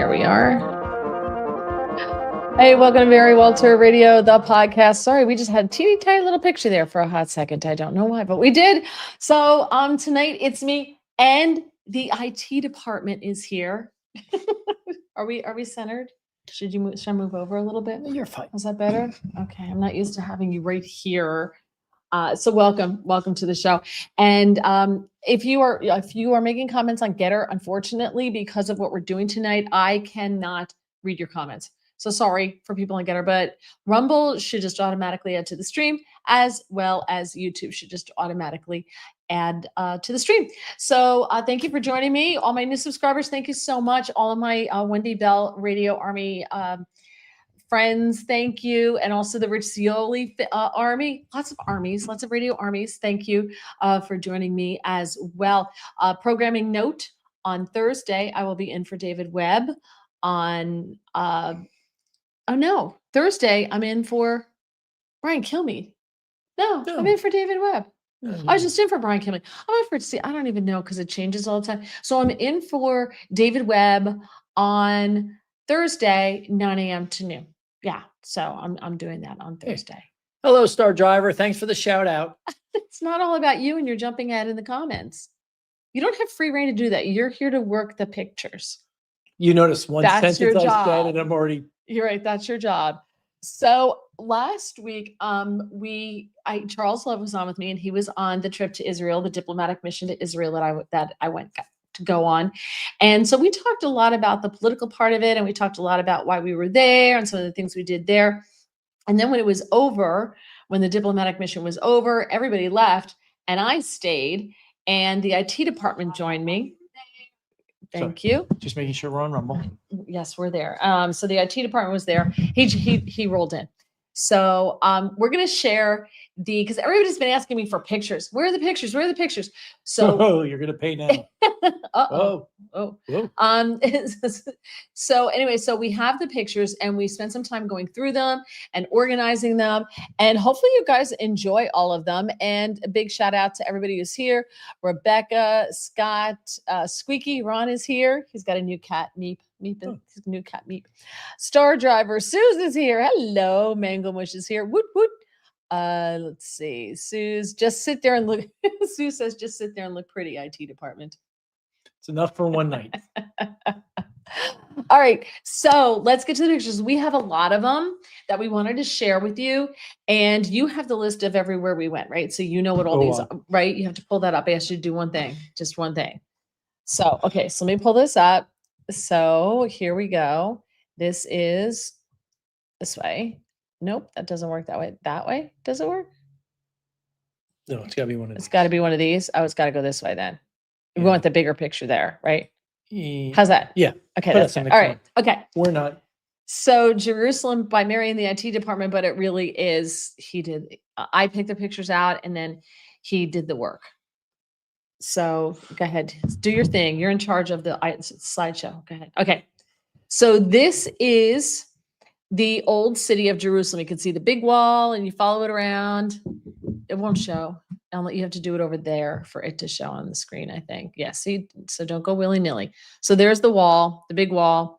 There we are. Hey, welcome to Mary Walter Radio, the podcast. Sorry, we just had a teeny tiny little picture there for a hot second. I don't know why, but we did. So tonight it's me and the IT department is here. Are we centered? Should I move over a little bit? You're fine. Is that better? Okay. I'm not used to having you right here. So welcome to the show. And if you are making comments on Getter, unfortunately, because of what we're doing tonight, I cannot read your comments. So sorry for people on Getter, but Rumble should just automatically add to the stream, as well as YouTube should just automatically add to the stream. So thank you for joining me. All my new subscribers, thank you so much. All of my Wendy Bell Radio Army friends, thank you. And also the Rich Cioli Army, lots of radio armies. Thank you for joining me as well. Programming note, on Thursday, I will be in for David Webb. On, Thursday, I'm in for Brian Kilmeade. No, I'm in for David Webb. I was just in for Brian Kilmeade. I'm in for, I don't even know because it changes all the time. So I'm in for David Webb on Thursday, 9 a.m. to noon. Yeah, so I'm doing that on Thursday. Hey. Hello, Star Driver. Thanks for the shout out. It's not all about you and you're jumping ahead in the comments. You don't have free reign to do that. You're here to work the pictures. You notice one That's your sentence I job. said and I'm already... You're right. That's your job. So last week, Charles Love was on with me and he was on the trip to Israel, the diplomatic mission to Israel that I went to go on. And so we talked a lot about the political part of it. And we talked a lot about why we were there and some of the things we did there. And then when it was over, when the diplomatic mission was over, everybody left and I stayed and the IT department joined me. Thank you. Just making sure we're on Rumble. Yes, we're there. So the IT department was there. He rolled in. So we're going to share because everybody's been asking me for pictures. Where are the pictures? Where are the pictures? So you're going to pay now. Oh. So anyway, so we have the pictures and we spent some time going through them and organizing them. And hopefully you guys enjoy all of them. And a big shout out to everybody who's here. Rebecca, Scott, Squeaky, Ron is here. He's got a new cat, Meep. His new cat, Meep. Star Driver, Suze is here. Hello, Mango Mush is here. Woot, woot. Let's see. Suze, just sit there and look. Sue says, just sit there and look pretty, IT department. It's enough for one night. All right. So let's get to the pictures. We have a lot of them that we wanted to share with you. And you have the list of everywhere we went, right? So you know what all these are, right? You have to pull that up. I asked you to do one thing, just one thing. So, okay. So let me pull this up. So here we go. This is this way. Nope, that doesn't work that way. That way? Does it work? No, it's got to be one of these. It's got to be one of these. Oh, it's got to go this way then. We want the bigger picture there, right? Yeah. How's that? Yeah. Okay, that's good. All right. Okay. We're not. So Jerusalem by Mary in the IT department, but it really is, I picked the pictures out and then he did the work. So go ahead, do your thing. You're in charge of the slideshow. Go ahead. Okay. So this is the old city of Jerusalem. You can see the big wall and you follow it around. It won't show. You have to do it over there for it to show on the screen, I think. Yeah, see, so don't go willy-nilly. So there's the wall, the big wall.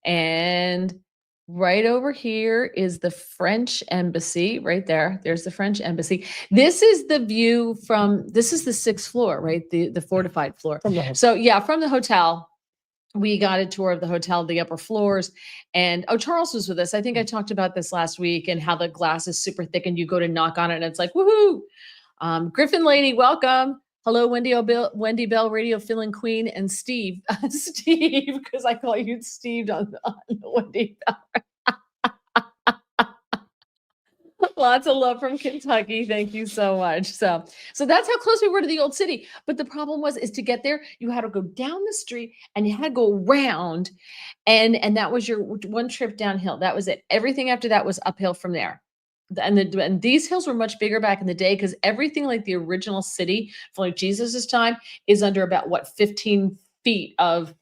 And right over here is the French embassy right there. There's the French embassy. This is the view this is the 6th floor, right? The fortified floor. So yeah, from the hotel, we got a tour of the hotel, the upper floors. And Charles was with us. I think I talked about this last week and how the glass is super thick and you go to knock on it and it's like, woohoo. Griffin Lady, welcome. Hello, Wendy Bell, Radio Filling Queen, and Steve. Steve, because I call you Steve on Wendy Bell. Lots of love from Kentucky. Thank you so much. So that's how close we were to the old city. But the problem is to get there, you had to go down the street and you had to go around. And that was your one trip downhill. That was it. Everything after that was uphill from there. And these hills were much bigger back in the day because everything like the original city from like Jesus's time is under about 15 feet of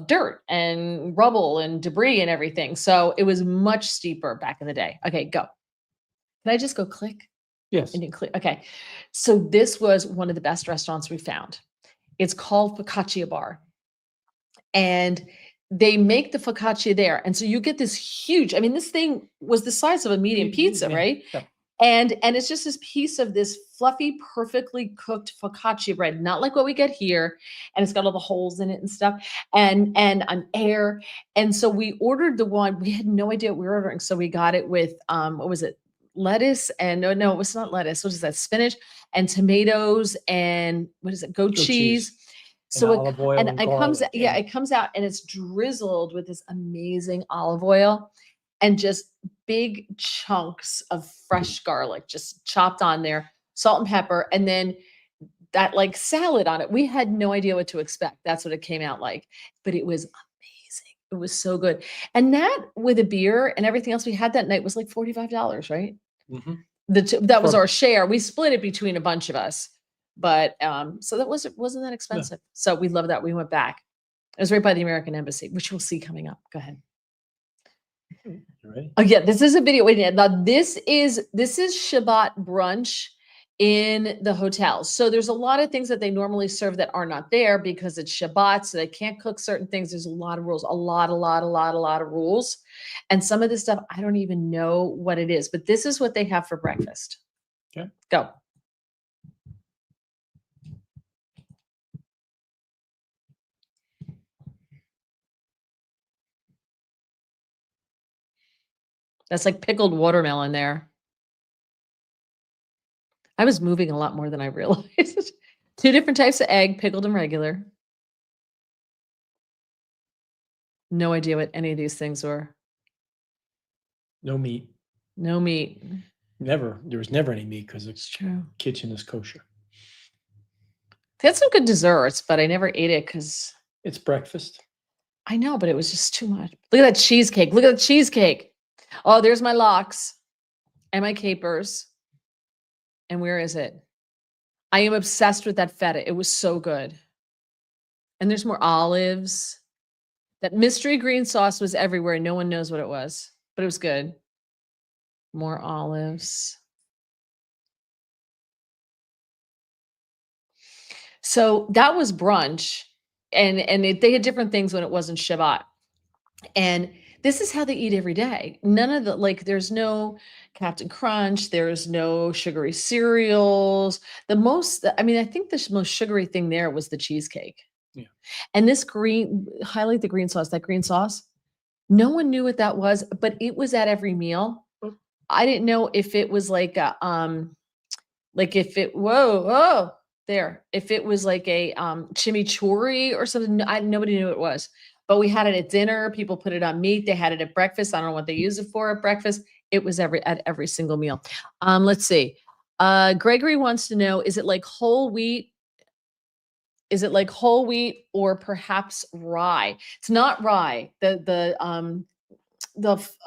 dirt and rubble and debris and everything. So it was much steeper back in the day. Okay, go. Can I just go click? Yes. And you click. Okay. So this was one of the best restaurants we found. It's called Focaccia Bar. And they make the focaccia there. And so you get this huge, I mean, this thing was the size of a medium pizza, Yeah, right? yeah. And it's just this piece of this fluffy, perfectly cooked focaccia bread, not like what we get here. And it's got all the holes in it and stuff, and an air. And so we ordered the one, we had no idea what we were ordering. So we got it with what was it? Lettuce and no, it was not lettuce. What is that? Spinach and tomatoes and what is it? Goat Goat cheese. cheese. So olive oil and it comes, garlic, yeah, and- it comes out and it's drizzled with this amazing olive oil and just big chunks of fresh garlic just chopped on there, salt and pepper, and then that like salad on it. We had no idea what to expect. That's what it came out like, but it was amazing. It was so good. And that with a beer and everything else we had that night was like $45, right? Mhm. That was For- our share. We split it between a bunch of us, but so that wasn't that expensive. So we love that. We went back. It was right by the American Embassy, which we'll see coming up. Go ahead. You ready? Oh yeah, this is a video. Wait, now this is Shabbat brunch in the hotel. So there's a lot of things that they normally serve that are not there because it's Shabbat, so they can't cook certain things. There's a lot of rules, a lot of rules. And some of this stuff, I don't even know what it is, but this is what they have for breakfast. Okay. Go. That's like pickled watermelon there. I was moving a lot more than I realized. 2 different types of egg, pickled and regular. No idea what any of these things were. No meat. No meat. There was never any meat because the It's true. kitchen is kosher. They had some good desserts, but I never ate it because It's breakfast. I know, but it was just too much. Look at that cheesecake. Look at the cheesecake. Oh, there's my lox and my capers. And where is it? I am obsessed with that feta. It was so good. And there's more olives. That mystery green sauce was everywhere. No one knows what it was, but it was good. More olives. So that was brunch. And they had different things when it wasn't Shabbat. And this is how they eat every day. None of the like there's no Captain Crunch, there's no sugary cereals. I mean, I think the most sugary thing there was the cheesecake. Yeah. And this highlight the green sauce, that green sauce. No one knew what that was, but it was at every meal. Mm. I didn't know if it was like a like if it whoa there if it was like a chimichurri or something. Nobody knew what it was, but we had it at dinner. People put it on meat. They had it at breakfast. I don't know what they use it for at breakfast. It was at every single meal. Let's see. Gregory wants to know, is it like whole wheat? Is it like whole wheat or perhaps rye? It's not rye. The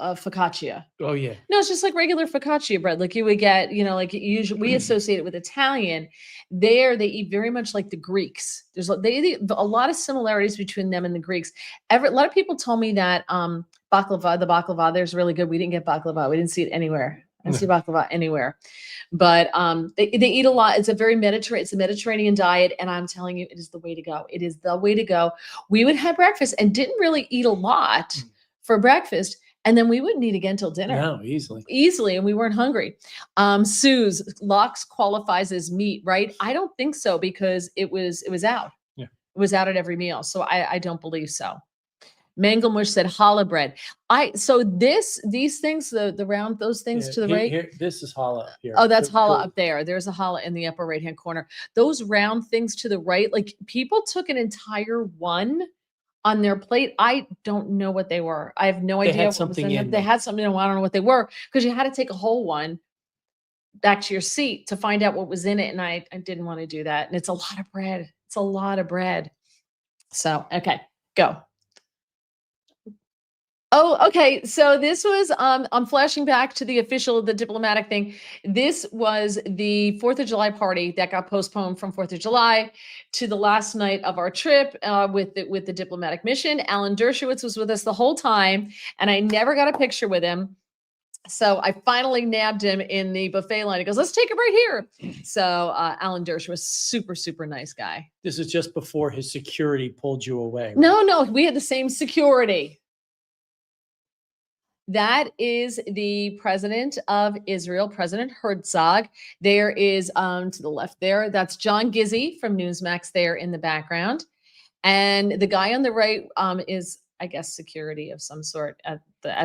focaccia. Oh yeah. No, it's just like regular focaccia bread, like you would get, like usually we associate it with Italian. There, they eat very much like the Greeks. They eat a lot of similarities between them and the Greeks. A lot of people told me that the baklava, there's really good. We didn't get baklava. We didn't see it anywhere. I didn't see baklava anywhere. But they eat a lot. It's a Mediterranean diet, and I'm telling you, it is the way to go. It is the way to go. We would have breakfast and didn't really eat a lot for breakfast, and then we wouldn't eat again till dinner. No, Easily, and we weren't hungry. Sue's lox qualifies as meat, right? I don't think so because it was out. Yeah. It was out at every meal, so I don't believe so. Mangelmush said challah bread. These things, the round, those things to the right. Here, this is challah up here. Oh, that's Go- challah go- up there. There's a challah in the upper right-hand corner. Those round things to the right, like people took an entire one on their plate. I don't know what they were. I have no They idea had what was something in them. in They them. had something. I don't know what they were because you had to take a whole one back to your seat to find out what was in it. And I didn't want to do that. And it's a lot of bread. It's a lot of bread. So, okay, go. Oh, okay. So this was, I'm flashing back to the diplomatic thing. This was the 4th of July party that got postponed from 4th of July to the last night of our trip with the diplomatic mission. Alan Dershowitz was with us the whole time, and I never got a picture with him. So I finally nabbed him in the buffet line. He goes, let's take him right here. So Alan Dersh was super, super nice guy. This is just before his security pulled you away. Right? No, we had the same security. That is the president of Israel, President Herzog. There is to the left there, that's John Gizzi from Newsmax there in the background. And the guy on the right is, I guess, security of some sort at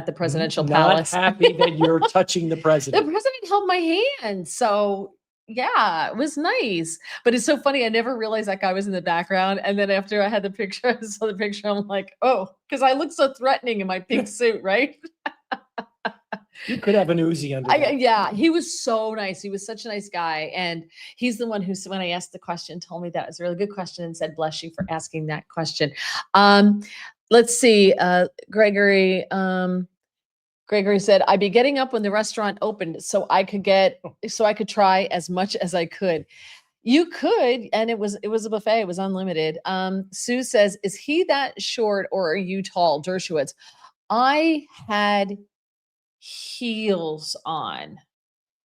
the presidential palace. Not happy that you're touching the The president. president held my hand. So yeah, it was nice. But it's so funny. I never realized that guy was in the background. And then after I had the picture, I saw the picture, I'm like, oh, because I look so threatening in my pink suit, right? You could have an Uzi under there. Yeah, he was so nice. He was such a nice guy. And he's the one who, when I asked the question, told me that was a really good question and said, bless you for asking that question. Let's see. Gregory said, I'd be getting up when the restaurant opened so I could try as much as I could. You could, and it was a buffet. It was unlimited. Sue says, is he that short or are you tall, Dershowitz? I had heels on.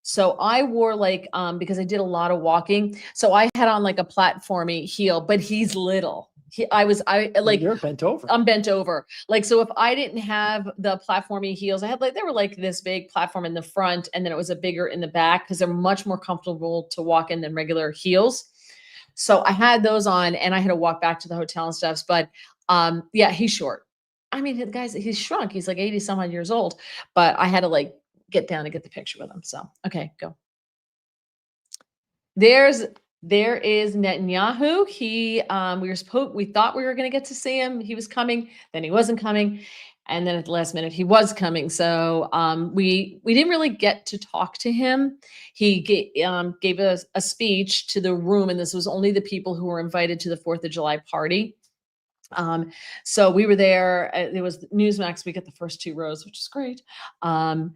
So I wore like, because I did a lot of walking. So I had on like a platformy heel, but he's little. You're bent over. I'm bent over. Like, so if I didn't have the platformy heels, I had they were like this big platform in the front and then it was a bigger in the back because they're much more comfortable to walk in than regular heels. So I had those on and I had to walk back to the hotel and stuff. But yeah, he's short. I mean, the guy's, he's shrunk. He's like 80 some odd years old, but I had to like get down and get the picture with him. So, okay, go. There is Netanyahu. We thought we were going to get to see him. He was coming, then he wasn't coming. And then at the last minute, he was coming. So we didn't really get to talk to him. He gave us a speech to the room, and this was only the people who were invited to the 4th of July party. So we were there. It was Newsmax. We got the first 2 rows, which is great. And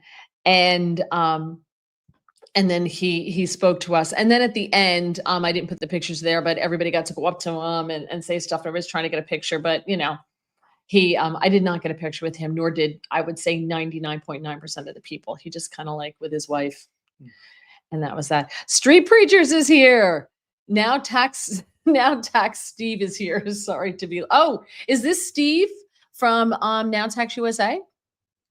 then he spoke to us. And then at the end, I didn't put the pictures there, but everybody got to go up to him and say stuff. Everybody's trying to get a picture, but I did not get a picture with him, nor did I would say 99.9% of the people. He just kind of like with his wife. And that was that. Street Preachers is here. Now tax Steve is here. Sorry to be. Oh, is this Steve from Now Tax USA?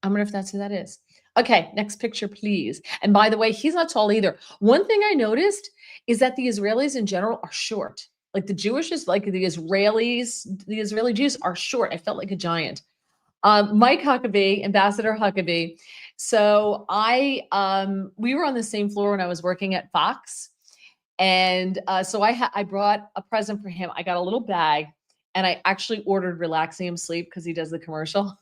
I wonder if that's who that is. Okay, next picture, please. And by the way, he's not tall either. One thing I noticed is that the Israelis in general are short. Like the Israeli Jews are short. I felt like a giant. Mike Huckabee, Ambassador Huckabee. So we were on the same floor when I was working at Fox. And so I brought a present for him. I got a little bag and I actually ordered Relaxing Him Sleep because he does the commercial.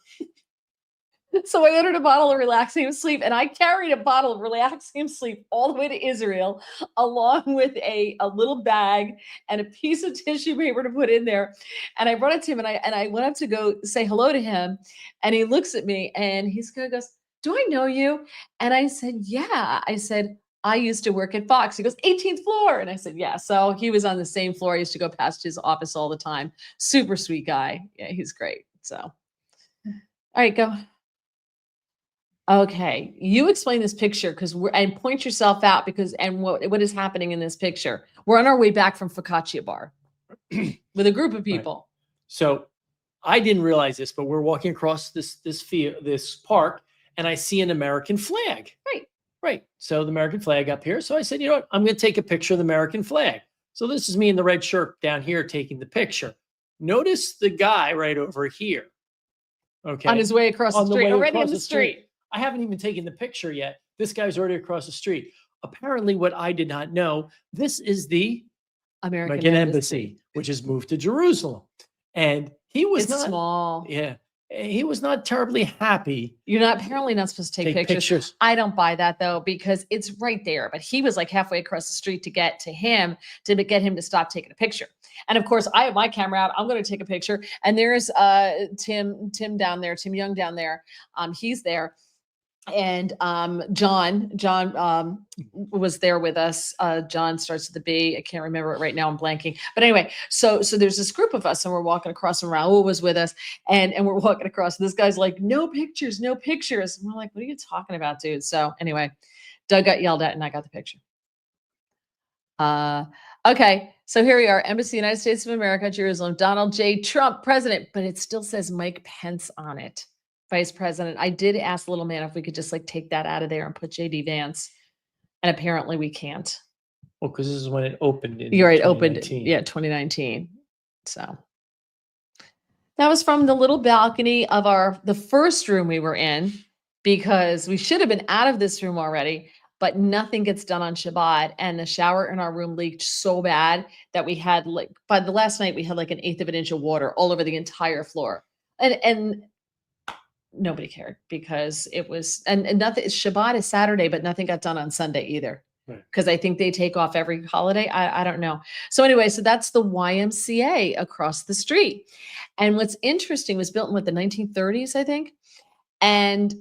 So I ordered a bottle of Relaxing Him Sleep and I carried a bottle of Relaxing Him Sleep all the way to Israel, along with a little bag and a piece of tissue paper to put in there. And I brought it to him and I went up to go say hello to him. And he looks at me and he goes, do I know you? And I said, yeah. I said, I used to work at Fox. He goes, 18th floor. And I said, yeah. So he was on the same floor. I used to go past his office all the time. Super sweet guy. Yeah, he's great. So, all right, go. Okay, you explain this picture and point yourself out and what is happening in this picture. We're on our way back from Focaccia Bar with a group of people. Right. So I didn't realize this, but we're walking across this park and I see an American flag. Right. So the American flag up here. So I said, you know what? I'm going to take a picture of the American flag. So this is me in the red shirt down here taking the picture. Notice the guy right over here. Okay. On his way across the street, already on the street. I haven't even taken the picture yet. This guy's already across the street. Apparently, what I did not know, this is the American Embassy, which has moved to Jerusalem. And he was not small. Yeah. He was not terribly happy. You're apparently not supposed to take pictures. I don't buy that though, because it's right there. But he was like halfway across the street to get to him, to get him to stop taking a picture. And of course, I have my camera out. I'm going to take a picture. And there's Tim down there, Tim Young down there. He's there. And John was there with us. John starts with the B. I can't remember it right now. I'm blanking. But anyway, so there's this group of us, and we're walking across, and Raul was with us, and we're walking across. And this guy's like, "No pictures, no pictures." And we're like, "What are you talking about, dude?" So anyway, Doug got yelled at, and I got the picture. Okay, so here we are, Embassy, United States of America, Jerusalem, Donald J. Trump, President, but it still says Mike Pence on it. Vice President. I did ask the little man if we could just like take that out of there and put JD Vance. And apparently we can't. Well, because this is when it opened in You're right, opened, 2019. yeah, 2019. So that was from the little balcony of the first room we were in, because we should have been out of this room already, but nothing gets done on Shabbat. And the shower in our room leaked so bad that we had like, by the last night, we had like 1/8 of an inch of water all over the entire floor. And nobody cared, because it was, and nothing, Shabbat is Saturday, but nothing got done on Sunday either. Right. Because I think they take off every holiday. I don't know. So anyway, so that's the YMCA across the street. And what's interesting, was built in the 1930s, I think. And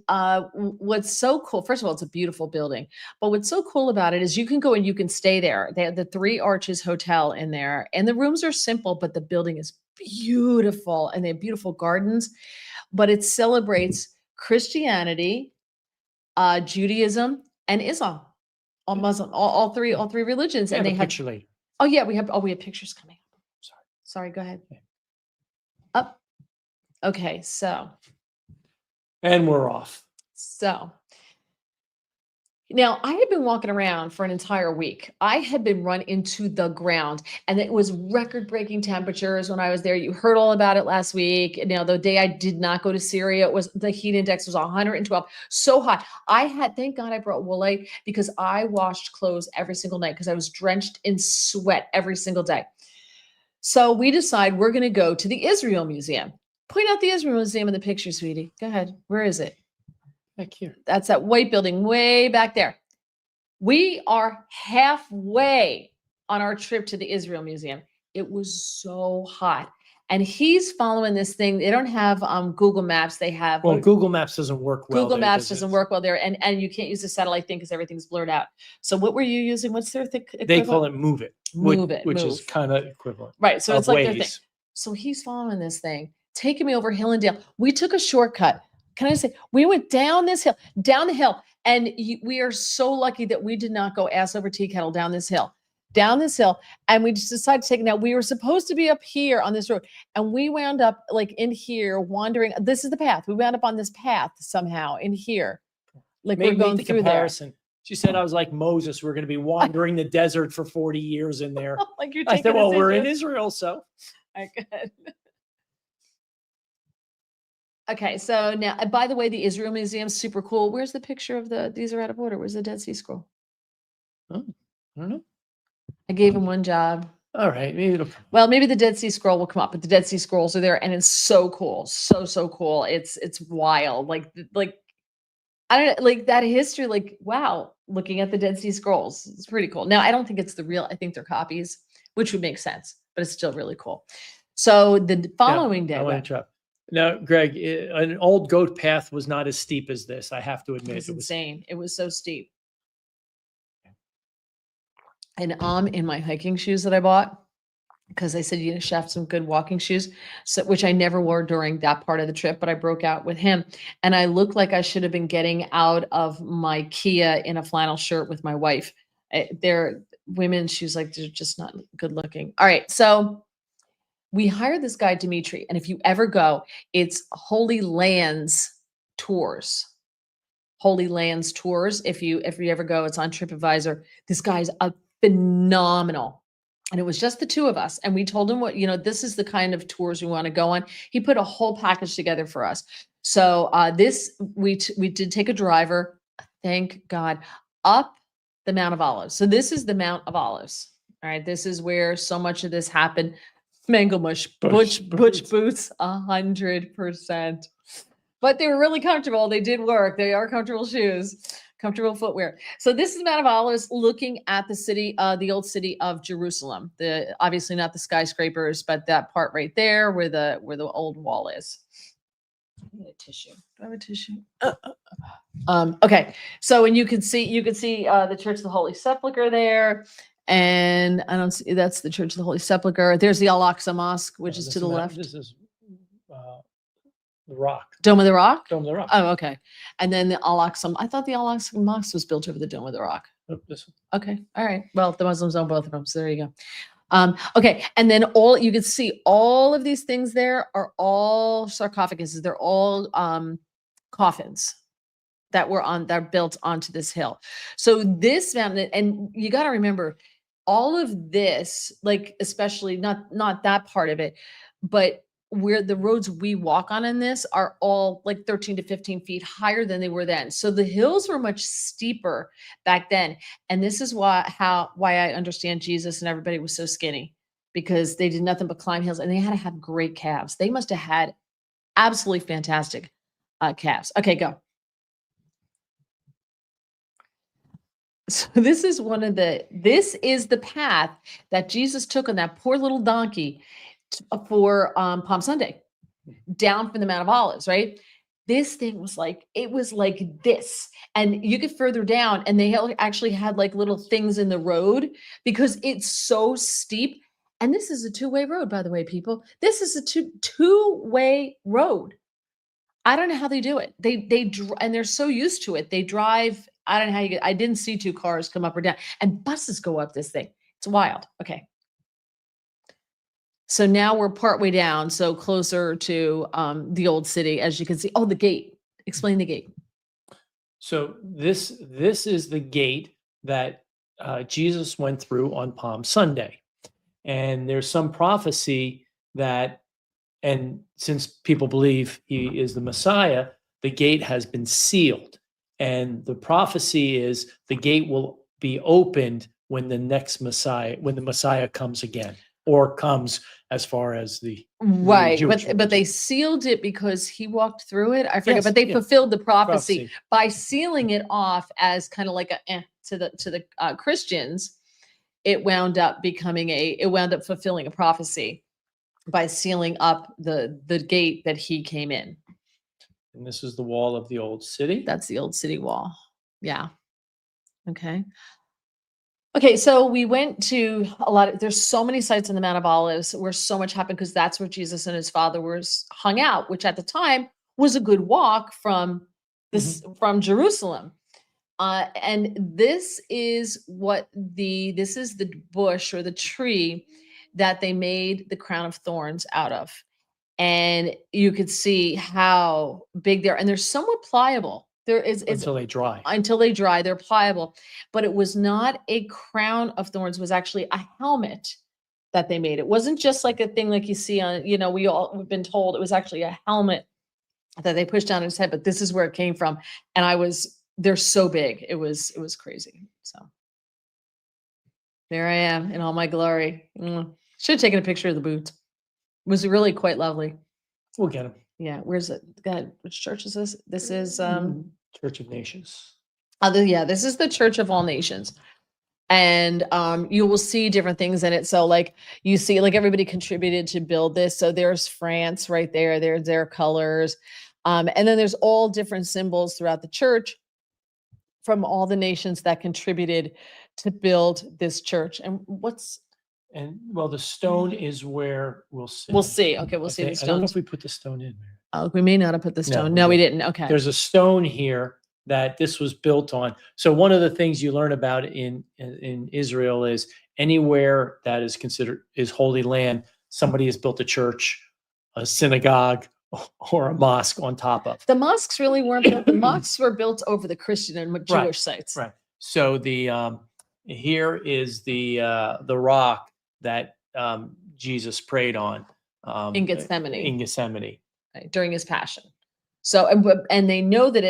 what's so cool, first of all, it's a beautiful building, but what's so cool about it is you can go and you can stay there. They have the Three Arches Hotel in there, and the rooms are simple, but the building is beautiful, and they have beautiful gardens. But it celebrates Christianity, Judaism, and Islam. All Muslim, all three religions, I and have they a have. picture later. Oh yeah, we have pictures coming up. Sorry, go ahead. Okay. Up. Okay, so And we're off. Now I had been walking around for an entire week. I had been run into the ground, and it was record-breaking temperatures when I was there. You heard all about it last week. Now, the day I did not go to Syria, the heat index was 112, so hot. Thank God I brought Woolite, because I washed clothes every single night, because I was drenched in sweat every single day. So we decide we're going to go to the Israel Museum. Point out the Israel Museum in the picture, sweetie. Go ahead. Where is it? Back here. That's that white building way back there. We are halfway on our trip to the Israel Museum. It was so hot. And he's following this thing. They don't have Google Maps. They have Google Maps doesn't work well. Google Maps doesn't work well there, and you can't use the satellite thing because everything's blurred out. So what were you using? What's their thing? They call it Move It. Which is Move. kind of equivalent. Right. So it's like their thing. Waze. So he's following this thing, taking me over hill and dale. We took a shortcut. Can I say, we went down the hill, and we are so lucky that we did not go ass over tea kettle down this hill, and we just decided to take it. Now, we were supposed to be up here on this road, and we wound up like in here wandering. This is the path. We wound up on this path somehow in here. Like we're going through comparison. There. She said I was like Moses. We're going to be wandering the desert for 40 years in there. Like you're I said, well, we're in Israel, so. I could. Okay, so now, by the way, the Israel Museum, super cool. Where's the picture of these are out of order. Where's the Dead Sea Scroll? Oh, I don't know. I gave him one job. All right. Maybe the Dead Sea Scroll will come up, but the Dead Sea Scrolls are there, and it's so cool. So cool. It's wild. Like, I don't know, like that history, like, wow, looking at the Dead Sea Scrolls. It's pretty cool. Now, I don't think it's the real, I think they're copies, which would make sense, but it's still really cool. So the following day. I want to interrupt. Now, Greg, an old goat path was not as steep as this. I have to admit, it was insane. It was so steep. And I'm in my hiking shoes that I bought, because I said, you should have some good walking shoes, which I never wore during that part of the trip, but I broke out with him. And I looked like I should have been getting out of my Kia in a flannel shirt with my wife. They're women's shoes, like they're just not good looking. All right. So we hired this guy, Dimitri, and if you ever go, it's Holy Lands Tours. Holy Lands Tours. If you ever go, it's on TripAdvisor. This guy's a phenomenal. And it was just the two of us. And we told him this is the kind of tours we want to go on. He put a whole package together for us. So we did take a driver, thank God, up the Mount of Olives. So this is the Mount of Olives. All right. This is where so much of this happened. Manglemush, Butch boots, 100%. But they were really comfortable. They did work. They are comfortable shoes, comfortable footwear. So this is Mount of Olives, looking at the city, the old city of Jerusalem. Obviously not the skyscrapers, but that part right there where the old wall is. I need a tissue. Do I have a tissue? Okay. So, and you could see the Church of the Holy Sepulchre there. And I don't see, that's the Church of the Holy Sepulchre. There's the Al-Aqsa Mosque, which is to the left. This is the Rock. Dome of the Rock? Dome of the Rock. Oh, okay. And then the Al-Aqsa, I thought the Al-Aqsa Mosque was built over the Dome of the Rock. Oh, this one. Okay. All right. Well, the Muslims own both of them. So there you go. Okay. And then you can see all of these things there are all sarcophaguses. They're all coffins that are built onto this hill. So this mountain, and you got to remember all of this, like, especially not that part of it, but where the roads we walk on in this are all like 13 to 15 feet higher than they were then. So the hills were much steeper back then. And this is why I understand Jesus and everybody was so skinny, because they did nothing but climb hills, and they had to have great calves. They must have had absolutely fantastic calves. Okay, go. So this is the path that Jesus took on that poor little donkey for Palm Sunday, down from the Mount of Olives, right? This thing was like this, and you get further down, and they actually had like little things in the road because it's so steep. And this is a two-way road, by the way, people. This is a two-way road. I don't know how they do it. And they're so used to it. They drive. I don't know how I didn't see two cars come up or down, and buses go up this thing. It's wild. Okay. So now we're partway down, so closer to the old city, as you can see. Oh, the gate. Explain the gate. So this is the gate that Jesus went through on Palm Sunday. And there's some prophecy that, and since people believe he is the Messiah, the gate has been sealed. And the prophecy is the gate will be opened when the Messiah comes again, or comes as far as the right. Jewish But they sealed it because he walked through it. I forget, Yes, but they yeah. fulfilled the prophecy by sealing it off as kind of like to the Christians. It wound up fulfilling a prophecy by sealing up the gate that he came in. And this is the wall of the old city. That's the old city wall. Yeah. Okay. Okay, so we went to there's so many sites in the Mount of Olives where so much happened, because that's where Jesus and his father hung out, which at the time was a good walk from Jerusalem. And this is the bush or the tree that they made the crown of thorns out of. And you could see how big they are, and they're somewhat pliable. Until they dry. Until they dry, they're pliable. But it was not a crown of thorns, it was actually a helmet that they made. It wasn't just like a thing like you see on, we've been told it was actually a helmet that they pushed down his head, but this is where it came from. And they're so big. It was crazy. So there I am in all my glory. Should have taken a picture of the boots. It was really quite lovely. We'll get them. Yeah. Where's it? God, which church is this? This is Church of Nations. This is the Church of All Nations. And you will see different things in it. So like you see, like everybody contributed to build this. So there's France right there. There's their colors. And then there's all different symbols throughout the church from all the nations that contributed to build this church. And the stone is where we'll see. We'll see. Okay, we'll see the stone. I don't know if we put the stone in there. Oh, we may not have put the stone. No, we didn't. Okay. There's a stone here that this was built on. So one of the things you learn about in Israel is anywhere that is considered is holy land, somebody has built a church, a synagogue, or a mosque on top of. The mosques really weren't built. The mosques were built over the Christian and Jewish sites. Right. So here is the rock that Jesus prayed on in Gethsemane. Right, during his passion. So, and they know that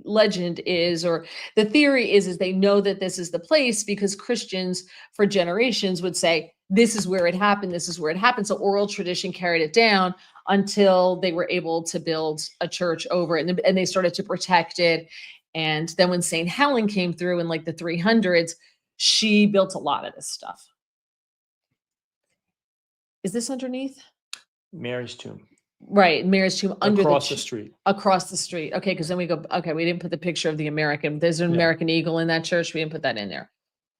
legend is, or the theory is they know that this is the place because Christians for generations would say, this is where it happened. This is where it happened. So oral tradition carried it down until they were able to build a church over it, and they started to protect it. And then when St. Helen came through in like the 300s, she built a lot of this stuff. Is this underneath? Mary's tomb. Right, Mary's tomb under across the street. Across the street. Okay, because then we go. Okay, we didn't put the picture of the American. There's an American eagle in that church. We didn't put that in there.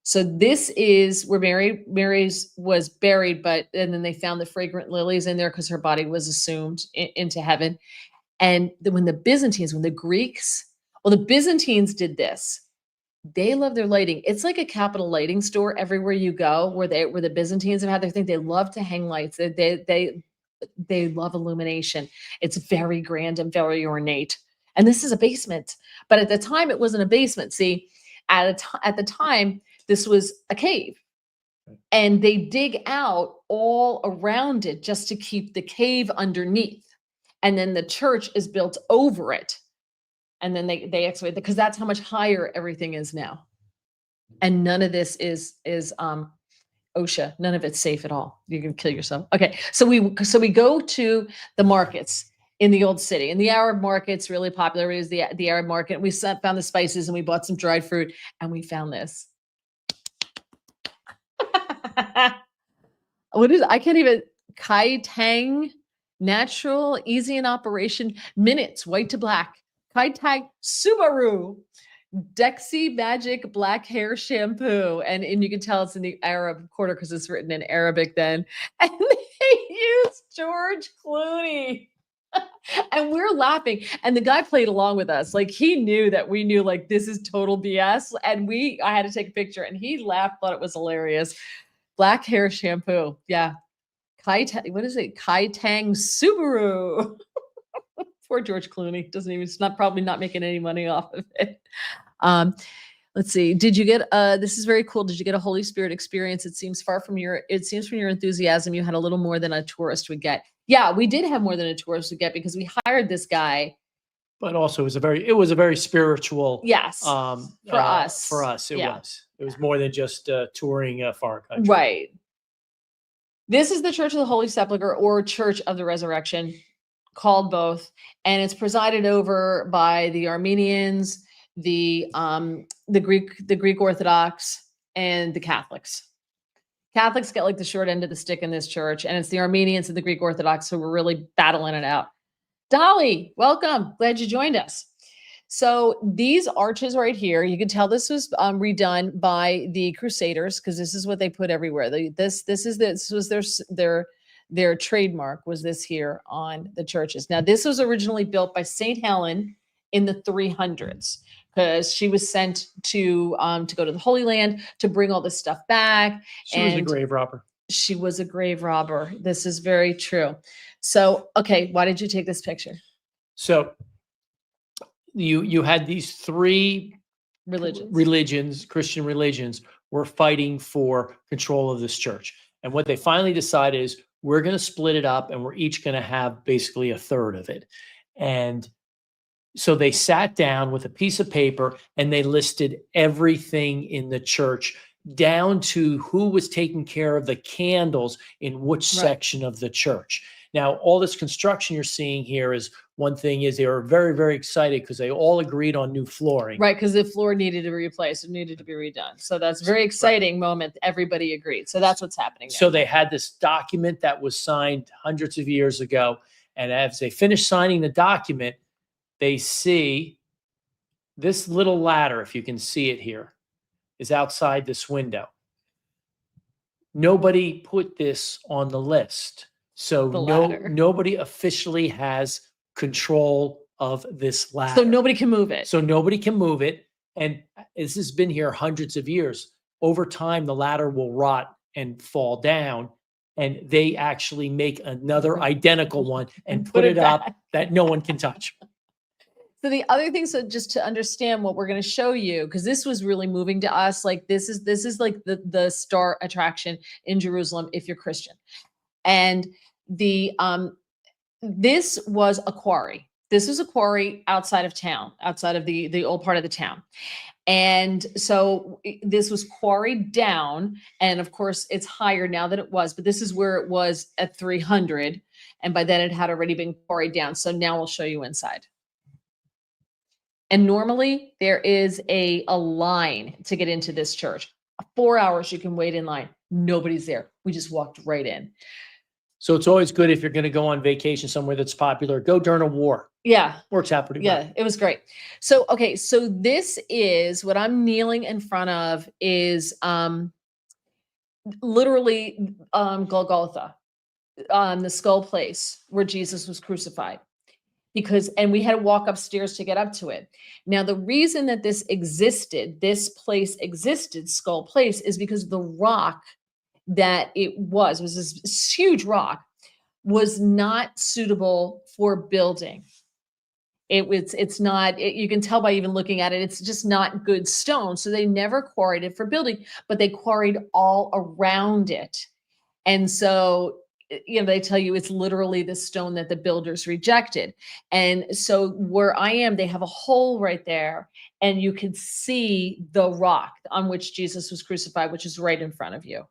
So this is where Mary's was buried, and then they found the fragrant lilies in there because her body was assumed into heaven. And when the Greeks, well, the Byzantines did this. They love their lighting. It's like a capital lighting store everywhere you go, where the Byzantines have had their thing. They love to hang lights. They love illumination. It's very grand and very ornate. And this is a basement, but at the time it wasn't a basement. See, at the time this was a cave, and they dig out all around it just to keep the cave underneath, and then the church is built over it. And then they excavate it because that's how much higher everything is now. And none of this is OSHA. None of it's safe at all. You can kill yourself. Okay, so we go to the markets in the old city, and the Arab market's really popular. It was the Arab market. We found the spices, and we bought some dried fruit, and we found this. What is? I can't even. Kai Tang, natural, easy in operation, minutes, white to black. Kai Tang Subaru, Dexy Magic Black Hair Shampoo. And you can tell it's in the Arab quarter because it's written in Arabic then. And they used George Clooney. And we're laughing. And the guy played along with us. Like, he knew that we knew, like, this is total BS. And I had to take a picture, and he laughed, thought it was hilarious. Black hair shampoo. Yeah. What is it? Kai Tang Subaru. Poor George Clooney. He's probably not making any money off of it. Let's see. Did you get this is very cool. Did you get a Holy Spirit experience? It seems from your enthusiasm, you had a little more than a tourist would get. Yeah, we did have more than a tourist would get because we hired this guy. But also it was a very spiritual. Yes. For us. For us, it was more than just touring a foreign country. Right. This is the Church of the Holy Sepulchre, or Church of the Resurrection, called both, and it's presided over by the Armenians, the Greek Orthodox, and the Catholics. Catholics get like the short end of the stick in this church, and it's the Armenians and the Greek Orthodox who were really battling it out. Dolly, welcome. Glad you joined us. So these arches right here, you can tell this was redone by the Crusaders, because this is what they put everywhere. This was their trademark, was this here on the churches. Now, this was originally built by St. Helen in the 300s, because she was sent to go to the Holy Land to bring all this stuff back. She was a grave robber. She was a grave robber. This is very true. So, okay, why did you take this picture? So you had these three religions, Christian religions, were fighting for control of this church. And what they finally decided is, we're going to split it up, and we're each going to have basically a third of it. And so they sat down with a piece of paper, and they listed everything in the church, down to who was taking care of the candles in which section of the church. Now, all this construction you're seeing here is, one thing is, they were very, very excited because they all agreed on new flooring. Right, because the floor needed to be replaced. It needed to be redone. So that's a very exciting moment. Everybody agreed. So that's what's happening now. So they had this document that was signed hundreds of years ago. And as they finished signing the document, they see this little ladder, if you can see it here, is outside this window. Nobody put this on the list. So nobody officially has control of this ladder. So nobody can move it. And this has been here hundreds of years. Over time, the ladder will rot and fall down. And they actually make another identical one and put it up that no one can touch. So the other thing, so just to understand what we're going to show you, because this was really moving to us, like this is like the star attraction in Jerusalem if you're Christian. And this was a quarry. This was a quarry outside of town, outside of the old part of the town. And so this was quarried down, and of course it's higher now than it was, but this is where it was at 300. And by then it had already been quarried down. So now we'll show you inside. And normally there is a line to get into this church. 4 hours you can wait in line. Nobody's there. We just walked right in. So it's always good if you're going to go on vacation somewhere that's popular, go during a war. Yeah. Works out pretty well. Yeah, it was great. So, okay, so this is what I'm kneeling in front of is literally Golgotha, the skull place where Jesus was crucified. And we had to walk upstairs to get up to it. Now, the reason that this place existed, Skull Place, is because the rock that it was this huge rock, was not suitable for building. It's not, you can tell by even looking at it, it's just not good stone. So they never quarried it for building, but they quarried all around it. And so, they tell you it's literally the stone that the builders rejected. And so where I am, they have a hole right there, and you can see the rock on which Jesus was crucified, which is right in front of you.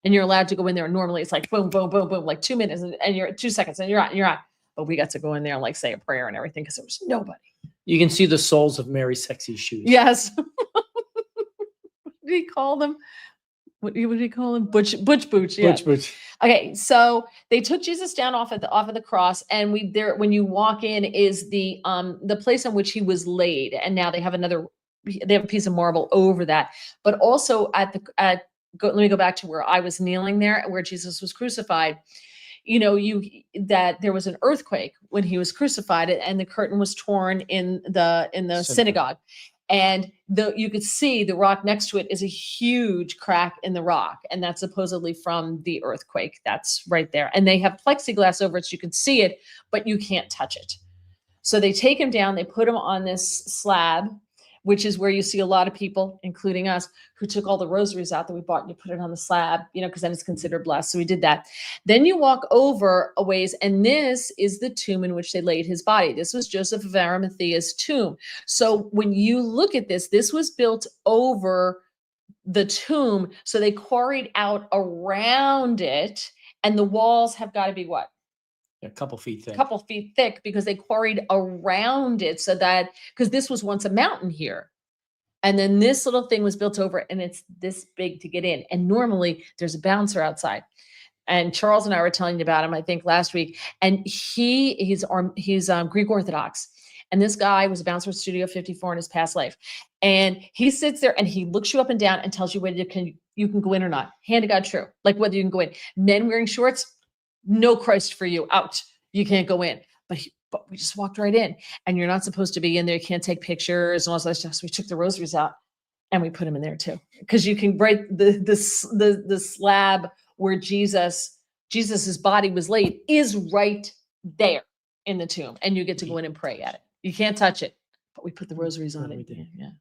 And you're allowed to go in there. Normally it's like boom, boom, boom, boom, like 2 minutes, and you're 2 seconds and you're out. But we got to go in there and like say a prayer and everything because there was nobody. You can see the soles of Mary's sexy shoes. Yes. What did he call them? What did he call them? Butch boots. Yeah. Butch boots. Okay, so they took Jesus down off of the cross, and when you walk in is the place on which he was laid, and now they have a piece of marble over that, but also let me go back to where I was kneeling there, where Jesus was crucified. That there was an earthquake when he was crucified, and the curtain was torn in the synagogue. And you could see the rock next to it is a huge crack in the rock. And that's supposedly from the earthquake. That's right there. And they have plexiglass over it so you can see it, but you can't touch it. So they take him down, they put him on this slab, which is where you see a lot of people, including us, who took all the rosaries out that we bought and you put it on the slab, because then it's considered blessed. So we did that. Then you walk over a ways, and this is the tomb in which they laid his body. This was Joseph of Arimathea's tomb. So when you look at this was built over the tomb. So they quarried out around it, and the walls have got to be what? A couple feet thick, because they quarried around it because this was once a mountain here. And then this little thing was built over it, and it's this big to get in. And normally there's a bouncer outside. And Charles and I were telling you about him, I think last week. And he's Greek Orthodox. And this guy was a bouncer at Studio 54 in his past life. And he sits there and he looks you up and down and tells you whether you can go in or not. Hand to God true. Like whether you can go in. Men wearing shorts, no Christ for you, out. You can't go in. But we just walked right in, and you're not supposed to be in there. You can't take pictures and all that stuff. So we took the rosaries out and we put them in there too, because you can write the slab where Jesus's body was laid is right there in the tomb, and you get to go in and pray at it. You can't touch it, but we put the rosaries on it. Yeah.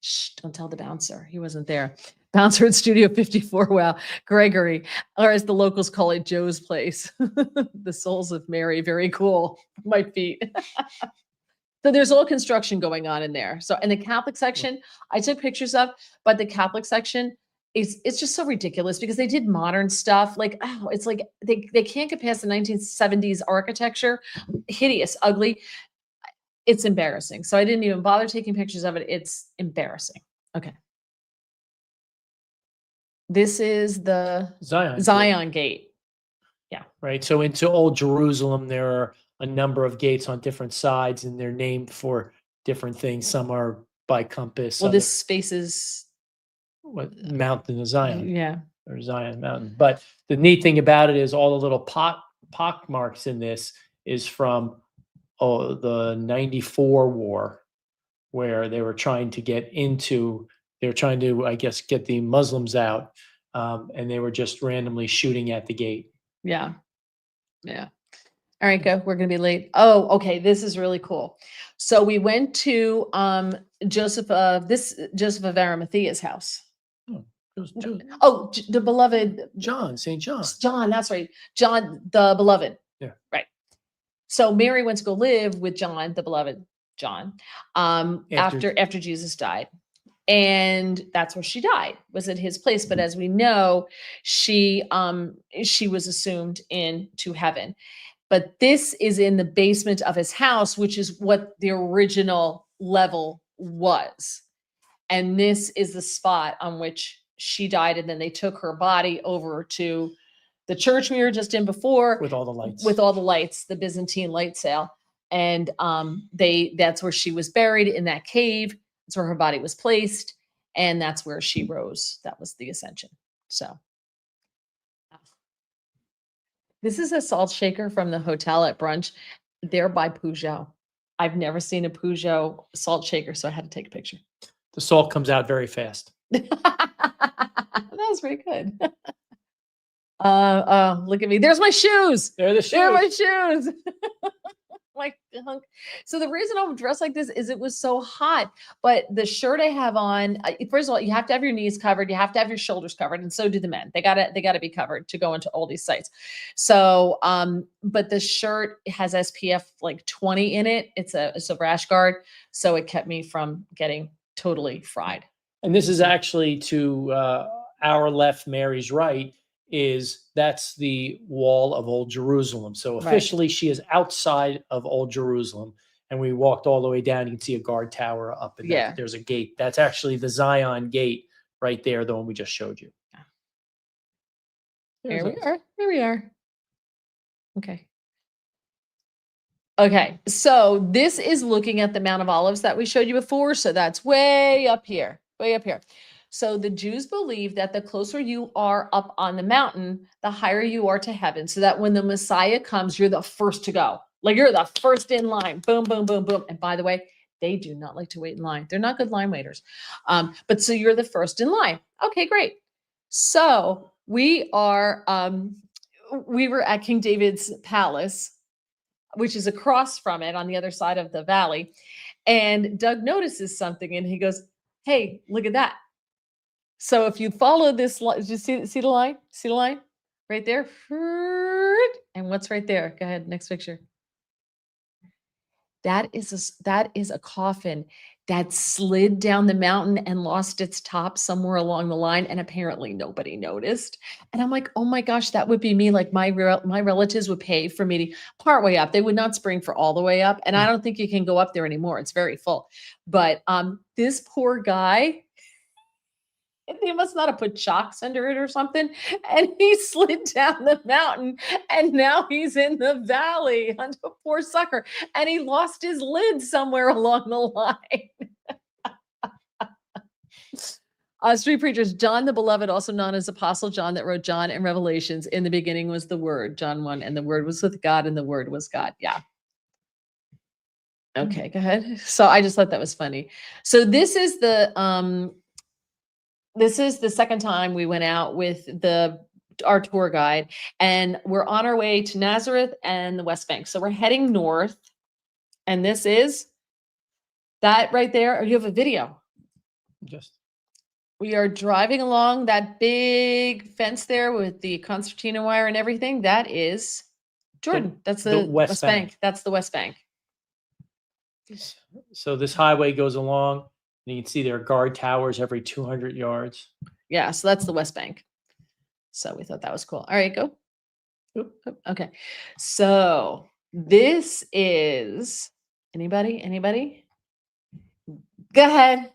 Shh, don't tell the bouncer. He wasn't there. Bouncer at Studio 54. Wow. Gregory, or as the locals call it, Joe's place. The Souls of Mary. Very cool. My feet. So there's all construction going on in there. So in the Catholic section, I took pictures of, but the Catholic section, it's just so ridiculous because they did modern stuff. Like, it's like they can't get past the 1970s architecture. Hideous, ugly. It's embarrassing. So I didn't even bother taking pictures of it. It's embarrassing. Okay. This is the Zion Gate. Yeah. Right. So into Old Jerusalem, there are a number of gates on different sides, and they're named for different things. Some are by compass. Well, this space is Mountain of Zion. Yeah. Or Zion Mountain. But the neat thing about it is all the little pock marks in this is from the 94 war, where they were trying to I guess, get the Muslims out, and they were just randomly shooting at the gate. Yeah. Yeah. All right, go. We're going to be late. Oh, okay. This is really cool. So we went to Joseph of Arimathea's house. The beloved St. John. John, that's right. John, the beloved. Yeah. Right. So Mary went to go live with John, the beloved John, after Jesus died. And that's where she died, was at his place. But as we know, she was assumed into heaven. But this is in the basement of his house, which is what the original level was. And this is the spot on which she died. And then they took her body over to the church we were just in before, With all the lights. with all the lights, the Byzantine light sail. And that's where she was buried, in that cave. That's where her body was placed. And that's where she rose. That was the ascension. So this is a salt shaker from the hotel at brunch. They're by Peugeot. I've never seen a Peugeot salt shaker, so I had to take a picture. The salt comes out very fast. That was very good. Look at me. There's my shoes. They're the shoes. There are my shoes. My hunk. So the reason I'm dressed like this is it was so hot. But the shirt I have on, first of all, you have to have your knees covered, you have to have your shoulders covered, and so do the men. They gotta be covered to go into all these sites. So, but the shirt has SPF like 20 in it. It's a rash guard, so it kept me from getting totally fried. And this is actually to our left, Mary's right, that's the wall of Old Jerusalem. So officially she is outside of Old Jerusalem. And we walked all the way down. You can see a guard tower up, and there's a gate. That's actually the Zion gate right there, the one we just showed you. Here we are. Here we are. Okay. Okay. So this is looking at the Mount of Olives that we showed you before. So that's way up here, way up here. So the Jews believe that the closer you are up on the mountain, the higher you are to heaven, so that when the Messiah comes, you're the first to go. Like you're the first in line. Boom, boom, boom, boom. And by the way, they do not like to wait in line. They're not good line waiters. But so you're the first in line. Okay, great. So we were at King David's palace, which is across from it on the other side of the valley. And Doug notices something and he goes, hey, look at that. So if you follow this line, did you see the line? See the line right there? And what's right there? Go ahead, next picture. That is a coffin that slid down the mountain and lost its top somewhere along the line, and apparently nobody noticed. And I'm like, oh my gosh, that would be me. Like my relatives would pay for me to part way up. They would not spring for all the way up, and I don't think you can go up there anymore. It's very full. But this poor guy, they must not have put chocks under it or something. And he slid down the mountain and now he's in the valley. Poor sucker. And he lost his lid somewhere along the line. Street preachers, John the Beloved, also known as Apostle John, that wrote John and Revelations. In the beginning was the Word, John 1, and the Word was with God and the Word was God. Yeah. Okay, go ahead. So I just thought that was funny. So this is the second time we went out with our tour guide, and we're on our way to Nazareth and the West Bank. So we're heading north, and this is that right there. Or you have a video? We are driving along that big fence there with the concertina wire and everything. That is Jordan. That's the West Bank. That's the West Bank. So this highway goes along. And you can see there are guard towers every 200 yards. Yeah, so that's the West Bank. So we thought that was cool. All right, go. Oop. Okay. So this is anybody? Go ahead.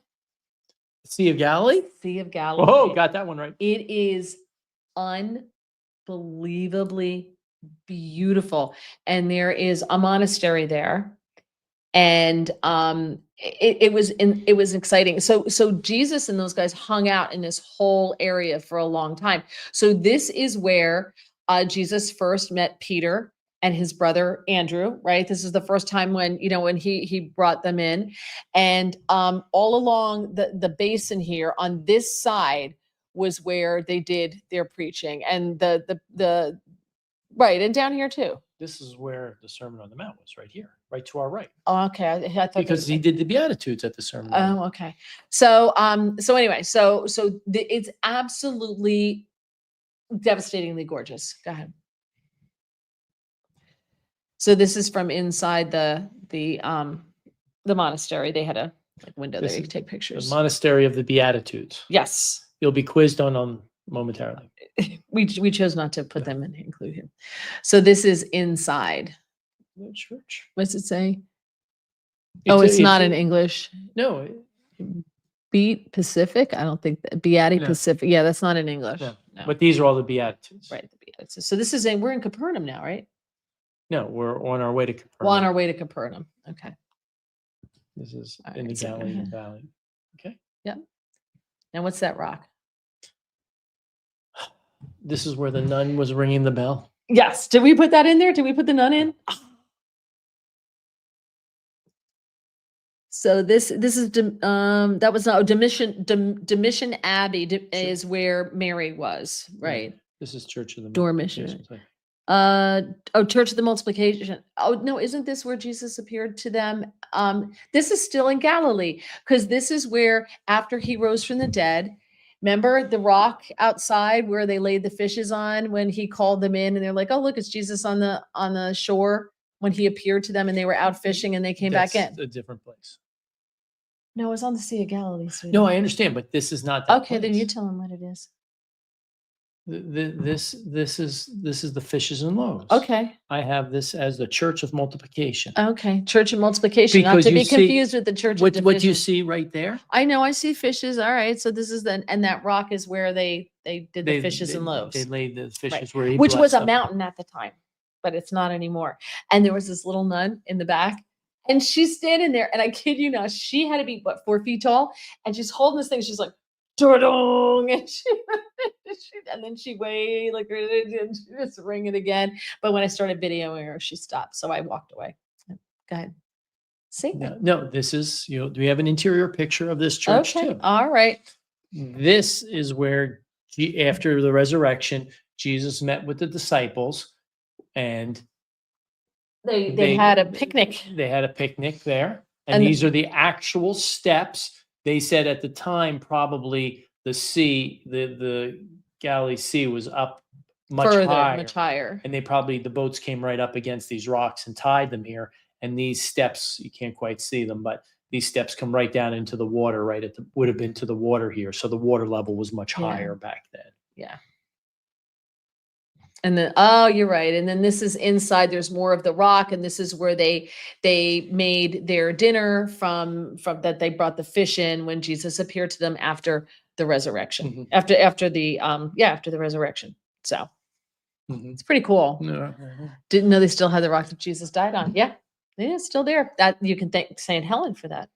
Sea of Galilee? Sea of Galilee. Oh, got that one right. It is unbelievably beautiful. And there is a monastery there. And it was exciting. So Jesus and those guys hung out in this whole area for a long time. So this is where Jesus first met Peter and his brother Andrew, right? This is the first time when he brought them in. And all along the basin here on this side was where they did their preaching, and the right, and down here too. This is where the Sermon on the Mount was, right here, right to our right. Oh, okay. I thought because he did the Beatitudes at the Sermon. Oh, okay. So anyway, it's absolutely devastatingly gorgeous. Go ahead. So this is from inside the monastery. They had a window there you could take pictures. The Monastery of the Beatitudes. Yes. You'll be quizzed on them momentarily. We chose not to put them and include him. So this is inside the church. What's it say? It's not in English. No. Beat Pacific. I don't think Beati Pacific. Yeah, that's not in English. No. But these are all the Beatitudes. Right. The So this is we're in Capernaum now, right? No, we're on our way to Well, Capernaum. on our way to Capernaum. Okay. This is All in the right, so go Galilee ahead. Valley. Okay. Yep. Now what's that rock? This is where the nun was ringing the bell. Yes. Did we put that in there? Did we put the nun in? So this is that was not Domitian Abbey is where Mary was, right? This is Church of the Dormition. Multiplication. Church of the Multiplication. Oh no, isn't this where Jesus appeared to them? This is still in Galilee, because this is where after he rose from the dead, remember the rock outside where they laid the fishes on when he called them in, and they're like, oh look, it's Jesus on the shore when he appeared to them, and they were out fishing and they came back in. That's a different place. No, it's on the Sea of Galilee, sweetie. No, I understand, but this is not that Okay, then you place. tell him what it is. This is the fishes and loaves. Okay. I have this as the Church of Multiplication. Okay. Church of Multiplication, not Because to you be see- confused with the Church of What Division. you see right there? I know, I see fishes. All right. So this is and that rock is where they did the fishes and loaves. They laid the fishes Right. where he Which was blessed a them. mountain at the time, but it's not anymore. And there was this little nun in the back, and she's standing there, and I kid you not, she had to be 4 feet tall, and she's holding this thing. She's like, "Dong," and and then she waved like, and she just ring it again. But when I started videoing her, she stopped, so I walked away. Go ahead. See? No, this is, we have an interior picture of this church Okay. too. All right. This is where after the resurrection, Jesus met with the disciples, and They had a picnic. They had a picnic there, and And- these are the actual steps. They said at the time, probably the sea, the Galilee Sea was up much higher, and the boats came right up against these rocks and tied them here. And these steps, you can't quite see them, but these steps come right down into the water, would have been to the water here. So the water level was much higher back then. Yeah. And then, oh, you're right. And then this is inside, there's more of the rock. And this is where they made their dinner from that they brought the fish in when Jesus appeared to them after the resurrection, after the resurrection. So it's pretty cool. Didn't know they still had the rock that Jesus died on. Yeah. It's still there. That you can thank St. Helen for that.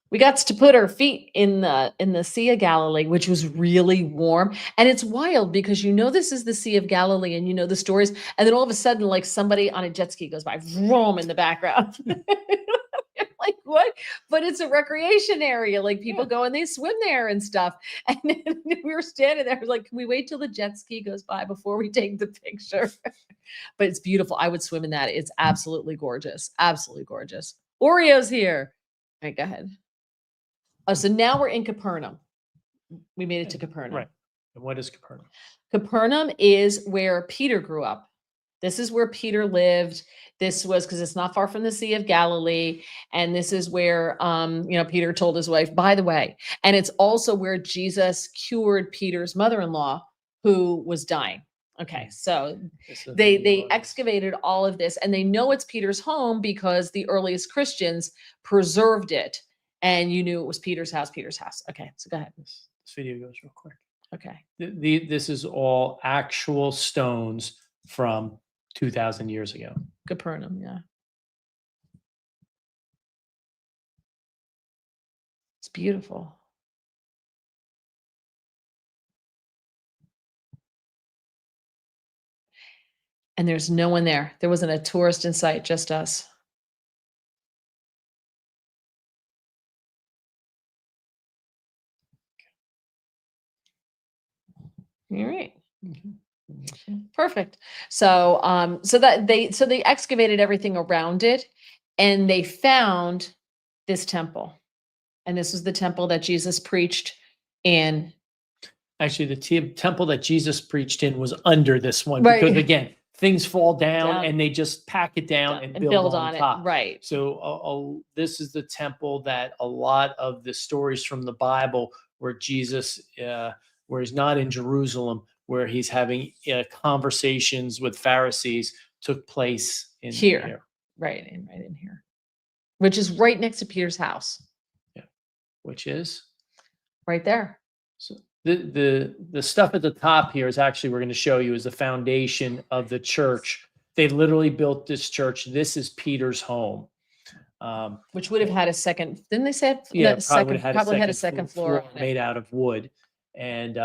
We got to put our feet in the Sea of Galilee, which was really warm. And it's wild because this is the Sea of Galilee and the stories. And then all of a sudden, like somebody on a jet ski goes by, vroom, in the background. You're like, what? But it's a recreation area. Like people go and they swim there and stuff. And then we were standing there like, can we wait till the jet ski goes by before we take the picture? But it's beautiful. I would swim in that. It's absolutely gorgeous. Absolutely gorgeous. Oreo's here. All right, go ahead. Oh, so now we're in Capernaum. We made it to Capernaum. Right. And what is Capernaum? Capernaum is where Peter grew up. This is where Peter lived. This was because it's not far from the Sea of Galilee. And this is where, Peter told his wife, by the way, and it's also where Jesus cured Peter's mother-in-law who was dying. Okay, so they excavated all of this, and they know it's Peter's home because the earliest Christians preserved it. And you knew it was Peter's house. Okay, so go ahead. This video goes real quick. Okay. This is all actual stones from 2,000 years ago. Capernaum, yeah. It's beautiful. And there's no one there. There wasn't a tourist in sight, just us. All right. Perfect. So they excavated everything around it, and they found this temple. And this was the temple that Jesus preached in. Actually, the temple that Jesus preached in was under this one, because again, things fall down and they just pack it down and build on top. Right. So this is the temple that a lot of the stories from the Bible where Jesus, where he's not in Jerusalem, where he's having conversations with Pharisees, took place in here. Right in here, which is right next to Peter's house. Yeah, which is right there. So The stuff at the top here is actually, we're going to show you, is the foundation of the church. They literally built this church. This is Peter's home. Which would have had a second, didn't they say? Yeah, Probably had a second floor on it. made out of wood, and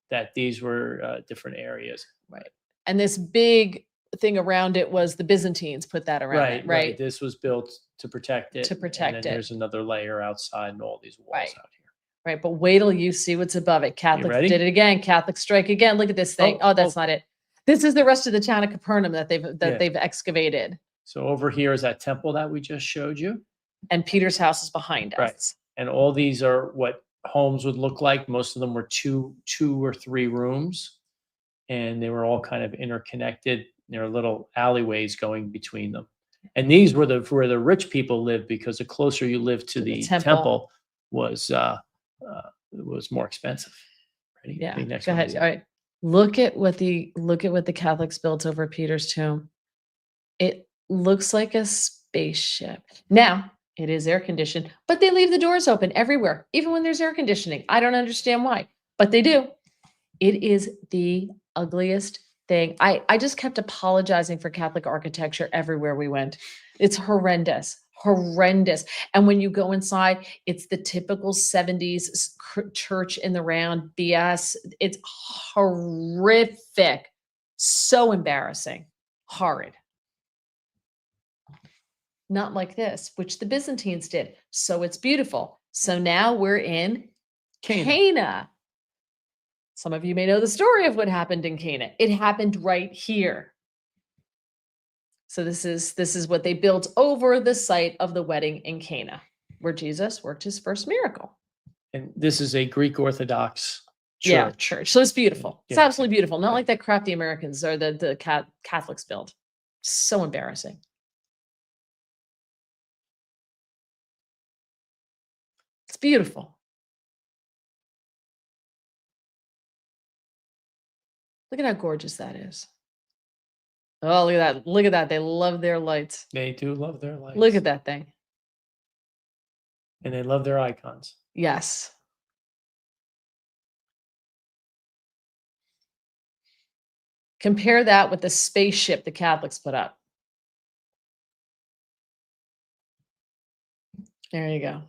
that these were different areas. Right. And this big thing around it was the Byzantines put that around it, right? This was built to protect it. To protect and then it. There's another layer outside and all these walls out here. Right. But wait till you see what's above it. Catholics ready? did it again. Catholics strike again. Look at this thing. Oh, that's not it. This is the rest of the town of Capernaum that they've excavated. So over here is that temple that we just showed you. And Peter's house is behind us. Right. And all these are what homes would look like. Most of them were two or three rooms, and they were all kind of interconnected. There are little alleyways going between them. And these were where the rich people lived, because the closer you lived to the temple was more expensive. Ready? Yeah. Go ahead. All right. Look at what the Catholics built over Peter's tomb. It looks like a spaceship. Now, it is air conditioned, but they leave the doors open everywhere, even when there's air conditioning. I don't understand why, but they do. It is the ugliest thing. I just kept apologizing for Catholic architecture everywhere we went. It's horrendous. And when you go inside, it's the typical 70s church in the round BS. It's horrific. So embarrassing. Horrid. Not like this, which the Byzantines did. So it's beautiful. So now we're in Cana. Some of you may know the story of what happened in Cana. It happened right here. So this is what they built over the site of the wedding in Cana, where Jesus worked his first miracle. And this is a Greek Orthodox church. Yeah, church. So it's beautiful. It's absolutely beautiful. Not like that crap the Americans or the Catholics built. So embarrassing. It's beautiful. Look at how gorgeous that is. Oh, look at that. Look at that. They love their lights. They do love their lights. Look at that thing. And they love their icons. Yes. Compare that with the spaceship the Catholics put up. There you go.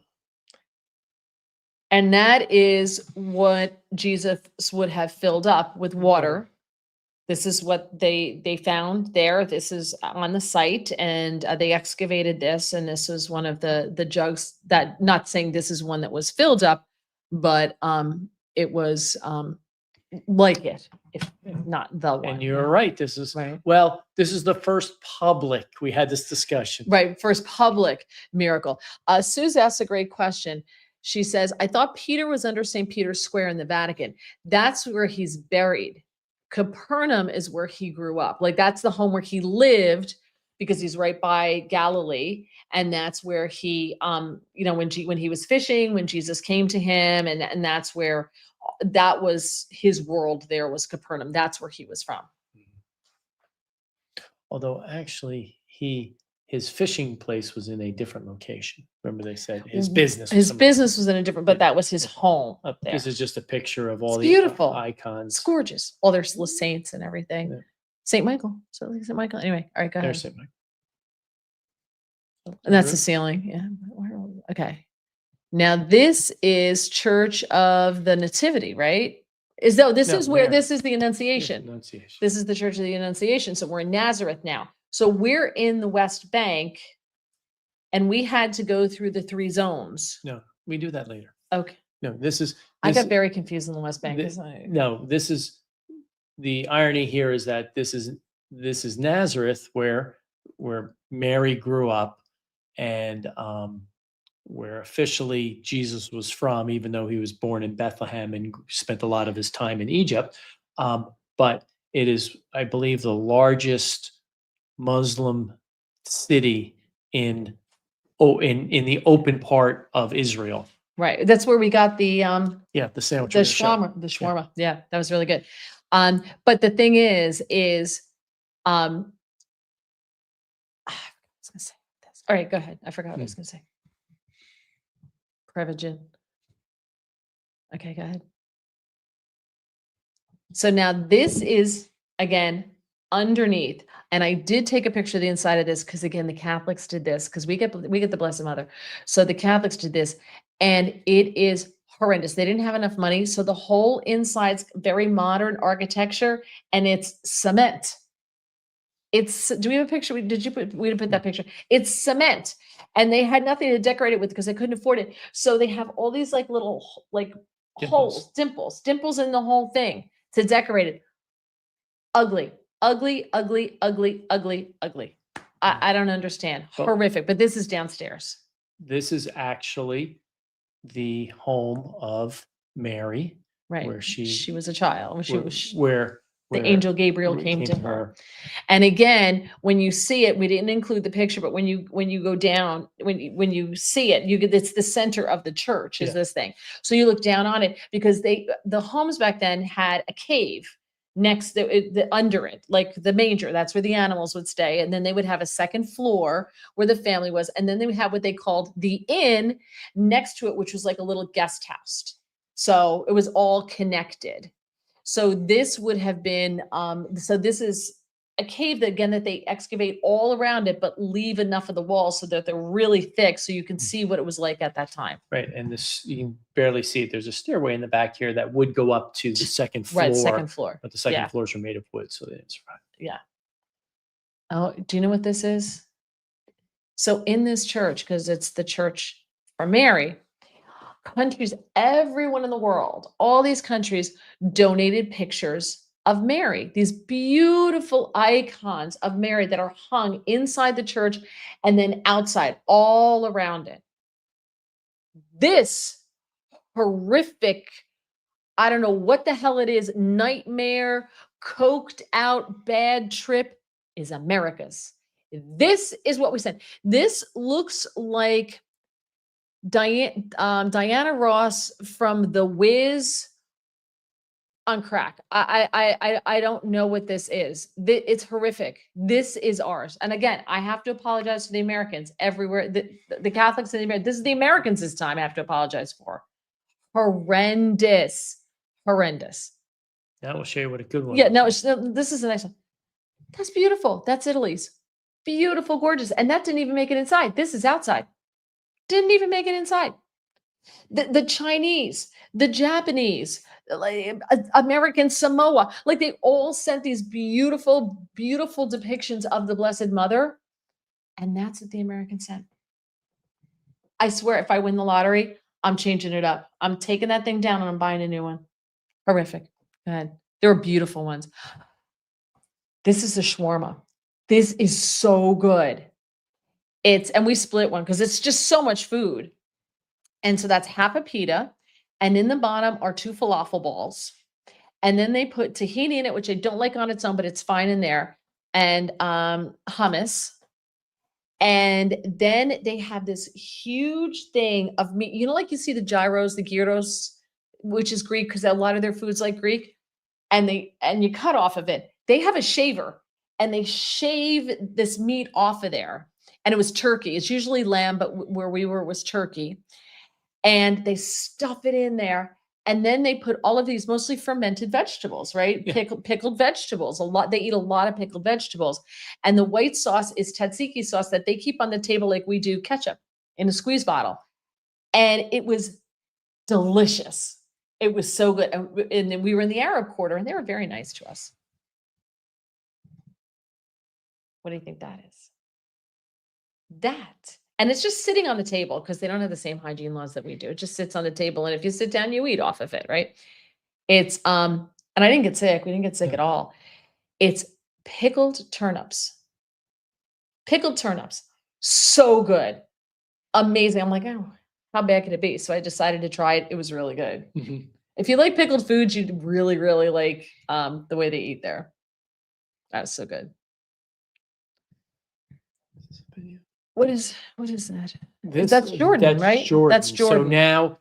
And that is what Jesus would have filled up with water. This is what they found there. This is on the site, and they excavated this. And this was one of the jugs that, not saying this is one that was filled up, but it was like it, if not the one. And you're right. This is right. Well, this is the first public. We had this discussion. Right, first public miracle. Suze asked a great question. She says, I thought Peter was under St. Peter's Square in the Vatican. That's where he's buried. Capernaum is where he grew up. Like, that's the home where he lived, because he's right by Galilee. And that's where he, when he was fishing, when Jesus came to him, and that's where, that was his world. There was Capernaum. That's where he was from. Although actually his fishing place was in a different location. Remember, they said his business was in a different, but that was his home up there. This is just a picture of all the beautiful icons. It's gorgeous. All their saints and everything. Yeah. St. Michael. So St. Michael. Anyway, all right, go ahead. There's St. Michael. And that's the ceiling. Yeah. Okay. Now this is Church of the Nativity, right? This is the Annunciation. Annunciation. This is the Church of the Annunciation. So we're in Nazareth now. So we're in the West Bank, and we had to go through the 3 zones. No, we do that later. Okay. No, I got very confused in the West Bank. No, this is the irony here, is that this is Nazareth, where Mary grew up, and where officially Jesus was from, even though he was born in Bethlehem and spent a lot of his time in Egypt. But it is, I believe, the largest Muslim city in the open part of Israel. Right. That's where we got the sandwich. The shawarma. Yeah, that was really good. But the thing is I was gonna say this. All right, go ahead. I forgot what I was gonna say. Private gin. Okay, go ahead. So now this is, again, underneath. And I did take a picture of the inside of this because, again, the Catholics did this because we get the Blessed Mother. So the Catholics did this, and it is horrendous. They didn't have enough money, so the whole inside's very modern architecture, and it's cement. It's, do we have a picture? We didn't put that picture. It's cement, and they had nothing to decorate it with because they couldn't afford it. So they have all these like little like holes, dimples in the whole thing to decorate it. Ugly, ugly, ugly, ugly, ugly, ugly. I don't understand. Well, Horrific. But this is downstairs. This is actually the home of Mary, Right. where she was a child. When she was where the angel Gabriel came to her. And again, when you see it, we didn't include the picture, but when you go down, when you see it, you get, it's the center of the church is this thing. So you look down on it because the homes back then had a cave next to under it, like the manger. That's where the animals would stay, and then they would have a second floor where the family was, and then they would have what they called the inn next to it, which was like a little guest house. So it was all connected. So this would have been, so this is a cave that, again, that they excavate all around it, but leave enough of the walls so that they're really thick so you can see what it was like at that time. Right. And this, you can barely see it. There's a stairway in the back here that would go up to the second floor. Right, second floor. But the second floors are made of wood, so they didn't survive. Yeah. Oh, do you know what this is? So in this church, because it's the church for Mary, countries, everyone in the world, all these countries donated pictures of Mary, these beautiful icons of Mary that are hung inside the church and then outside all around it. This horrific, I don't know what the hell it is, nightmare, coked out bad trip is America's. This is what we said. This looks like Diana Ross from The Wiz on crack. I don't know what this is. It's horrific. This is ours. And again, I have to apologize to the Americans everywhere. The Catholics in the Americans. This is the Americans this time I have to apologize for. Horrendous. Horrendous. Now we'll show you what a good one. Yeah, no, this is a nice one. That's beautiful. That's Italy's. Beautiful, gorgeous. And that didn't even make it inside. This is outside. Didn't even make it inside. The Chinese, the Japanese, like American Samoa, like they all sent these beautiful, beautiful depictions of the Blessed Mother. And that's what the Americans sent. I swear, if I win the lottery, I'm changing it up. I'm taking that thing down and I'm buying a new one. Horrific. Go ahead. There are beautiful ones. This is a shawarma. This is so good. And we split one because it's just so much food. And so that's half a pita. And in the bottom are 2 falafel balls. And then they put tahini in it, which I don't like on its own, but it's fine in there. And hummus. And then they have this huge thing of meat. You know, like you see the gyros, the gyros, which is Greek because a lot of their food's like Greek. And you cut off of it. They have a shaver and they shave this meat off of there. And it was turkey. It's usually lamb, but where we were was turkey. And they stuff it in there. And then they put all of these mostly fermented vegetables, right? Yeah. Pickled vegetables. They eat a lot of pickled vegetables. And the white sauce is tzatziki sauce that they keep on the table like we do ketchup in a squeeze bottle. And it was delicious. It was so good. And then we were in the Arab quarter and they were very nice to us. What do you think that is? That. And it's just sitting on the table because they don't have the same hygiene laws that we do. It just sits on the table. And if you sit down, you eat off of it, right? It's, and I didn't get sick. We didn't get sick at all. It's pickled turnips. Pickled turnips. So good. Amazing. I'm like, oh, how bad could it be? So I decided to try it. It was really good. Mm-hmm. If you like pickled foods, you'd really, really like the way they eat there. That was so good. What is that? That's Jordan, right? Jordan. That's Jordan. So now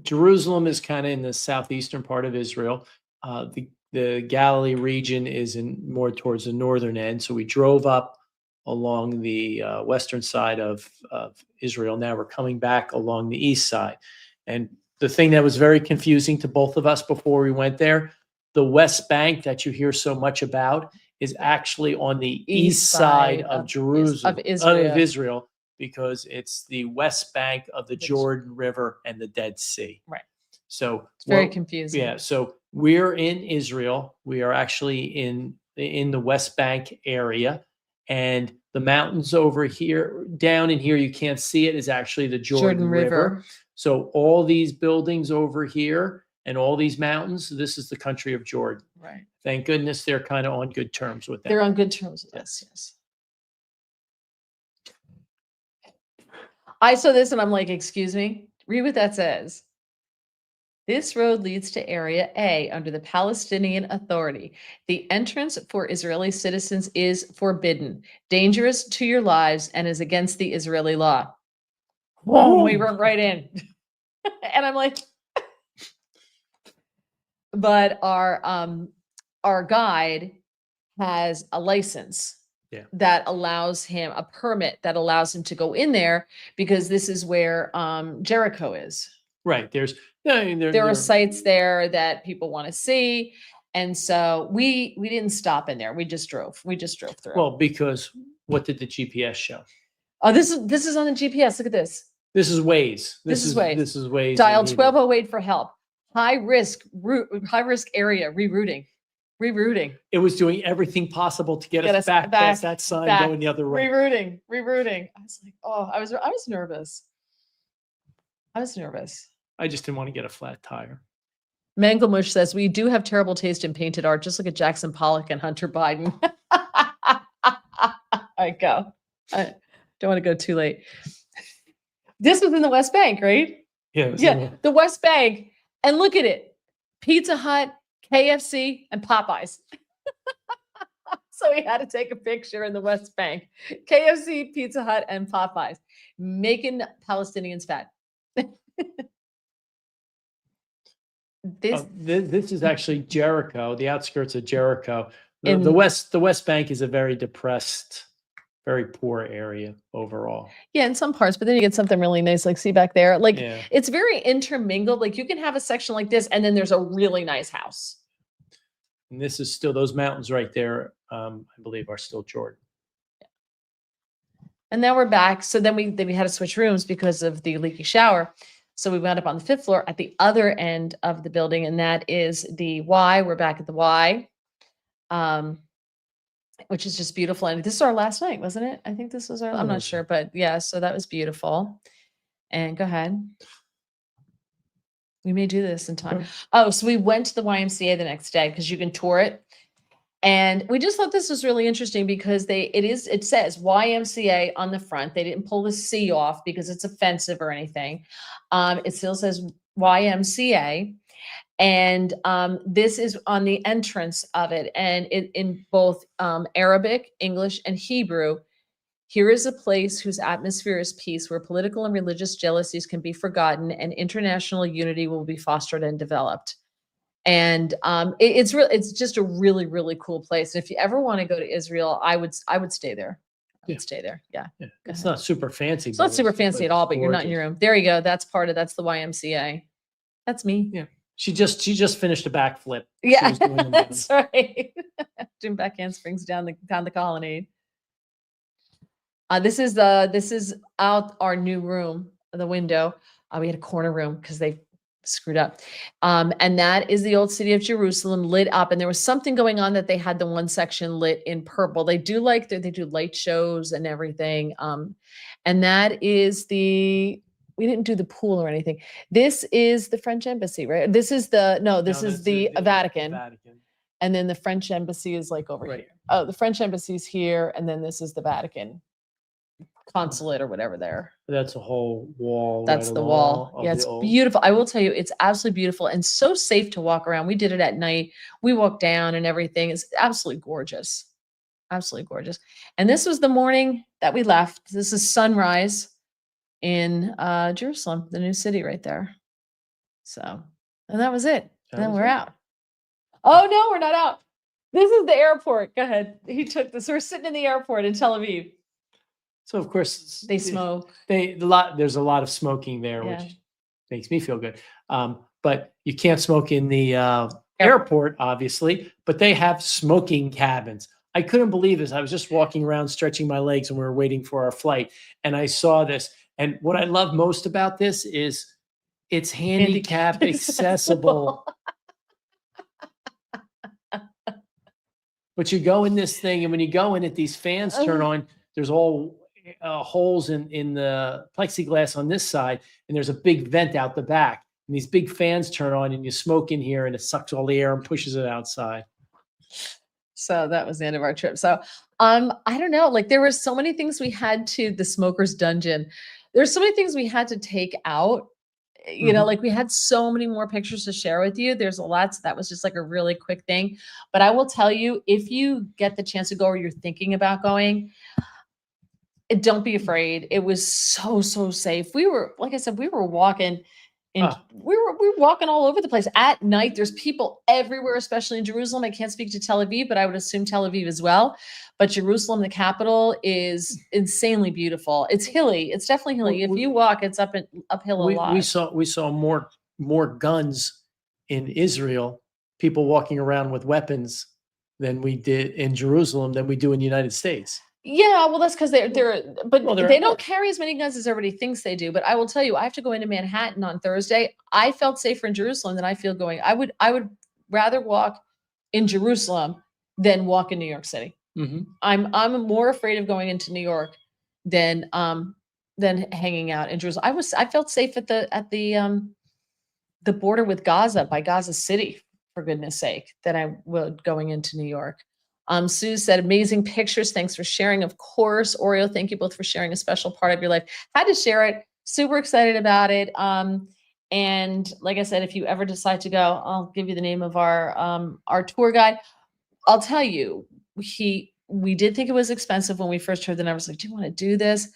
Jerusalem is kind of in the southeastern part of Israel. The Galilee region is more towards the northern end. So we drove up along the western side of Israel. Now we're coming back along the east side. And the thing that was very confusing to both of us before we went there, the West Bank that you hear so much about is actually on the east side of Jerusalem, of Israel, because it's the West Bank of the Jordan River and the Dead Sea. Right. So it's very confusing. Yeah. So we're in Israel. We are actually in the West Bank area, and the mountains over here, down in here, you can't see it, is actually the Jordan River. So all these buildings over here and all these mountains, this is the country of Jordan. Right. Thank goodness they're kind of on good terms with that. They're on good terms with us. Yes. I saw this and I'm like, excuse me, read what that says. This road leads to Area A under the Palestinian Authority. The entrance for Israeli citizens is forbidden, dangerous to your lives, and is against the Israeli law. Whoa, we were right in. And I'm like, but our guide has a license that allows him a permit that allows him to go in there, because this is where Jericho is. Right. There are sites there that people want to see. And so we didn't stop in there. We just drove through. Well, because what did the GPS show? Oh, this is on the GPS. Look at this. This is Waze. This is Waze. This is Waze. Dial 1208 for help. High risk area rerouting. It was doing everything possible to get us back past that sign going the other way. Rerouting. I was like, oh, I was nervous. I just didn't want to get a flat tire. Manglemush says, we do have terrible taste in painted art. Just look at Jackson Pollock and Hunter Biden. I go. I don't want to go too late. This was in the West Bank, right? Yeah. The West Bank. And look at it. Pizza Hut, KFC, and Popeyes. So we had to take a picture in the West Bank. KFC, Pizza Hut, and Popeyes. Making Palestinians fat. This is actually Jericho, the outskirts of Jericho. The West Bank is a very depressed, very poor area overall. Yeah, in some parts, but then you get something really nice, like see back there. Like it's very intermingled. Like you can have a section like this, and then there's a really nice house. And this is still, those mountains right there, I believe, are still Jordan. And now we're back. So then we had to switch rooms because of the leaky shower. So we wound up on the 5th floor at the other end of the building, and that is the Y. We're back at the Y, which is just beautiful. And this is our last night, wasn't it? I think this was I'm not sure, but yeah, so that was beautiful. And go ahead. We may do this in time. Oh, so we went to the YMCA the next day because you can tour it. And we just thought this was really interesting because it says YMCA on the front. They didn't pull the C off because it's offensive or anything. It still says YMCA. And this is on the entrance of it. And in both Arabic, English, and Hebrew, here is a place whose atmosphere is peace, where political and religious jealousies can be forgotten and international unity will be fostered and developed. And it's just a really, really cool place. And if you ever want to go to Israel, I would stay there. I would stay there. Yeah. It's not super fancy. It's not super fancy at all, but you're not in your room. There you go. That's the YMCA. That's me. Yeah. She just finished a backflip. Yeah, that's right. Doing back handsprings down the colonnade. This is out our new room, the window. We had a corner room because they screwed up. And that is the old city of Jerusalem lit up. And there was something going on that they had the one section lit in purple. They do they do light shows and everything. And that is we didn't do the pool or anything. This is the French embassy, right? This is the Vatican. And then the French embassy is like over here. Oh, the French embassy's here. And then this is the Vatican consulate or whatever there. That's a whole wall. That's the wall. Yeah, it's beautiful. I will tell you, it's absolutely beautiful and so safe to walk around. We did it at night. We walked down and everything. It's absolutely gorgeous. Absolutely gorgeous. And this was the morning that we left. This is sunrise in Jerusalem, the new city right there. So, and that was it. Then we're out. Oh no, we're not out. This is the airport. Go ahead. He took this. We're sitting in the airport in Tel Aviv. So of course they smoke. There's a lot of smoking there, which makes me feel good. But you can't smoke in the airport, obviously, but they have smoking cabins. I couldn't believe this. I was just walking around stretching my legs and we were waiting for our flight. And I saw this. And what I love most about this is it's handicap accessible. But you go in this thing, and when you go in it, these fans turn on. There's all holes in the plexiglass on this side, and there's a big vent out the back. And these big fans turn on, and you smoke in here, and it sucks all the air and pushes it outside. So that was the end of our trip. So I don't know, like there were so many things we had to the smoker's dungeon. There's so many things we had to take out. You know, like we had so many more pictures to share with you. There's a lot. So that was just like a really quick thing. But I will tell you, if you get the chance to go or you're thinking about going, don't be afraid. It was so safe. We were, like I said, we were walking and we were walking all over the place at night. There's people everywhere, especially in Jerusalem. I can't speak to Tel Aviv, but I would assume Tel Aviv as well. But Jerusalem, the capital, is insanely beautiful. It's hilly. It's definitely hilly. If you walk, it's uphill a lot. We saw more guns in Israel, people walking around with weapons than we did in Jerusalem than we do in the United States. Yeah, well, that's because they don't carry as many guns as everybody thinks they do. But I will tell you, I have to go into Manhattan on Thursday. I felt safer in Jerusalem than I feel going. I would rather walk in Jerusalem than walk in New York City. I'm more afraid of going into New York than hanging out in Jerusalem. I felt safe at the border with Gaza, by Gaza City, for goodness sake, than I would going into New York. Sue said, amazing pictures. Thanks for sharing. Of course, Oreo, thank you both for sharing a special part of your life. Had to share it. Super excited about it. And like I said, if you ever decide to go, I'll give you the name of our tour guide. I'll tell you, we did think it was expensive when we first heard the numbers. Like, do you want to do this?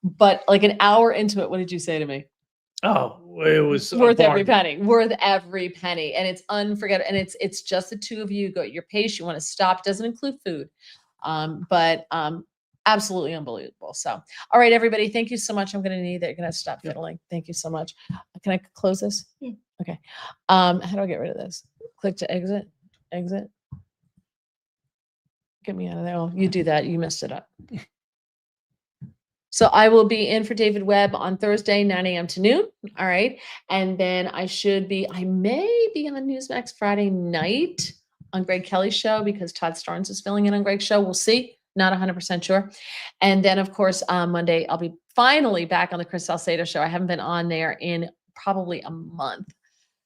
But like an hour into it, what did you say to me? Oh, it was worth every penny, and it's unforgettable. And it's just the two of you. Go at your pace. You want to stop. Doesn't include food, but absolutely unbelievable. So, all right, everybody, thank you so much. I'm going to need that. You're going to have to stop fiddling. Thank you so much. Can I close this? Yeah. Okay. How do I get rid of this? Click to exit. Exit. Get me out of there. Oh, you do that. You messed it up. So I will be in for David Webb on Thursday, 9 a.m. to noon. All right. And then I may be on Newsmax Friday night on Greg Kelly's show because Todd Starnes is filling in on Greg's show. We'll see. Not 100% sure. And then, of course, Monday, I'll be finally back on the Chris Salcedo show. I haven't been on there in probably a month.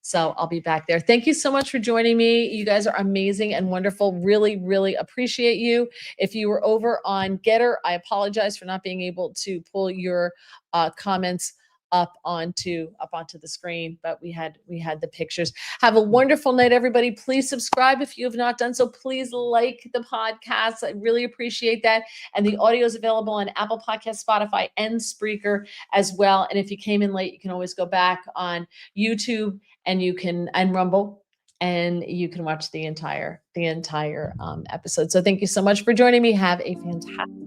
So I'll be back there. Thank you so much for joining me. You guys are amazing and wonderful. Really, really appreciate you. If you were over on Getter, I apologize for not being able to pull your comments up onto the screen, but we had the pictures. Have a wonderful night, everybody. Please subscribe if you have not done so. Please like the podcast. I really appreciate that. And the audio is available on Apple Podcasts, Spotify, and Spreaker as well. And if you came in late, you can always go back on YouTube and Rumble, and you can watch the entire episode. So thank you so much for joining me. Have a fantastic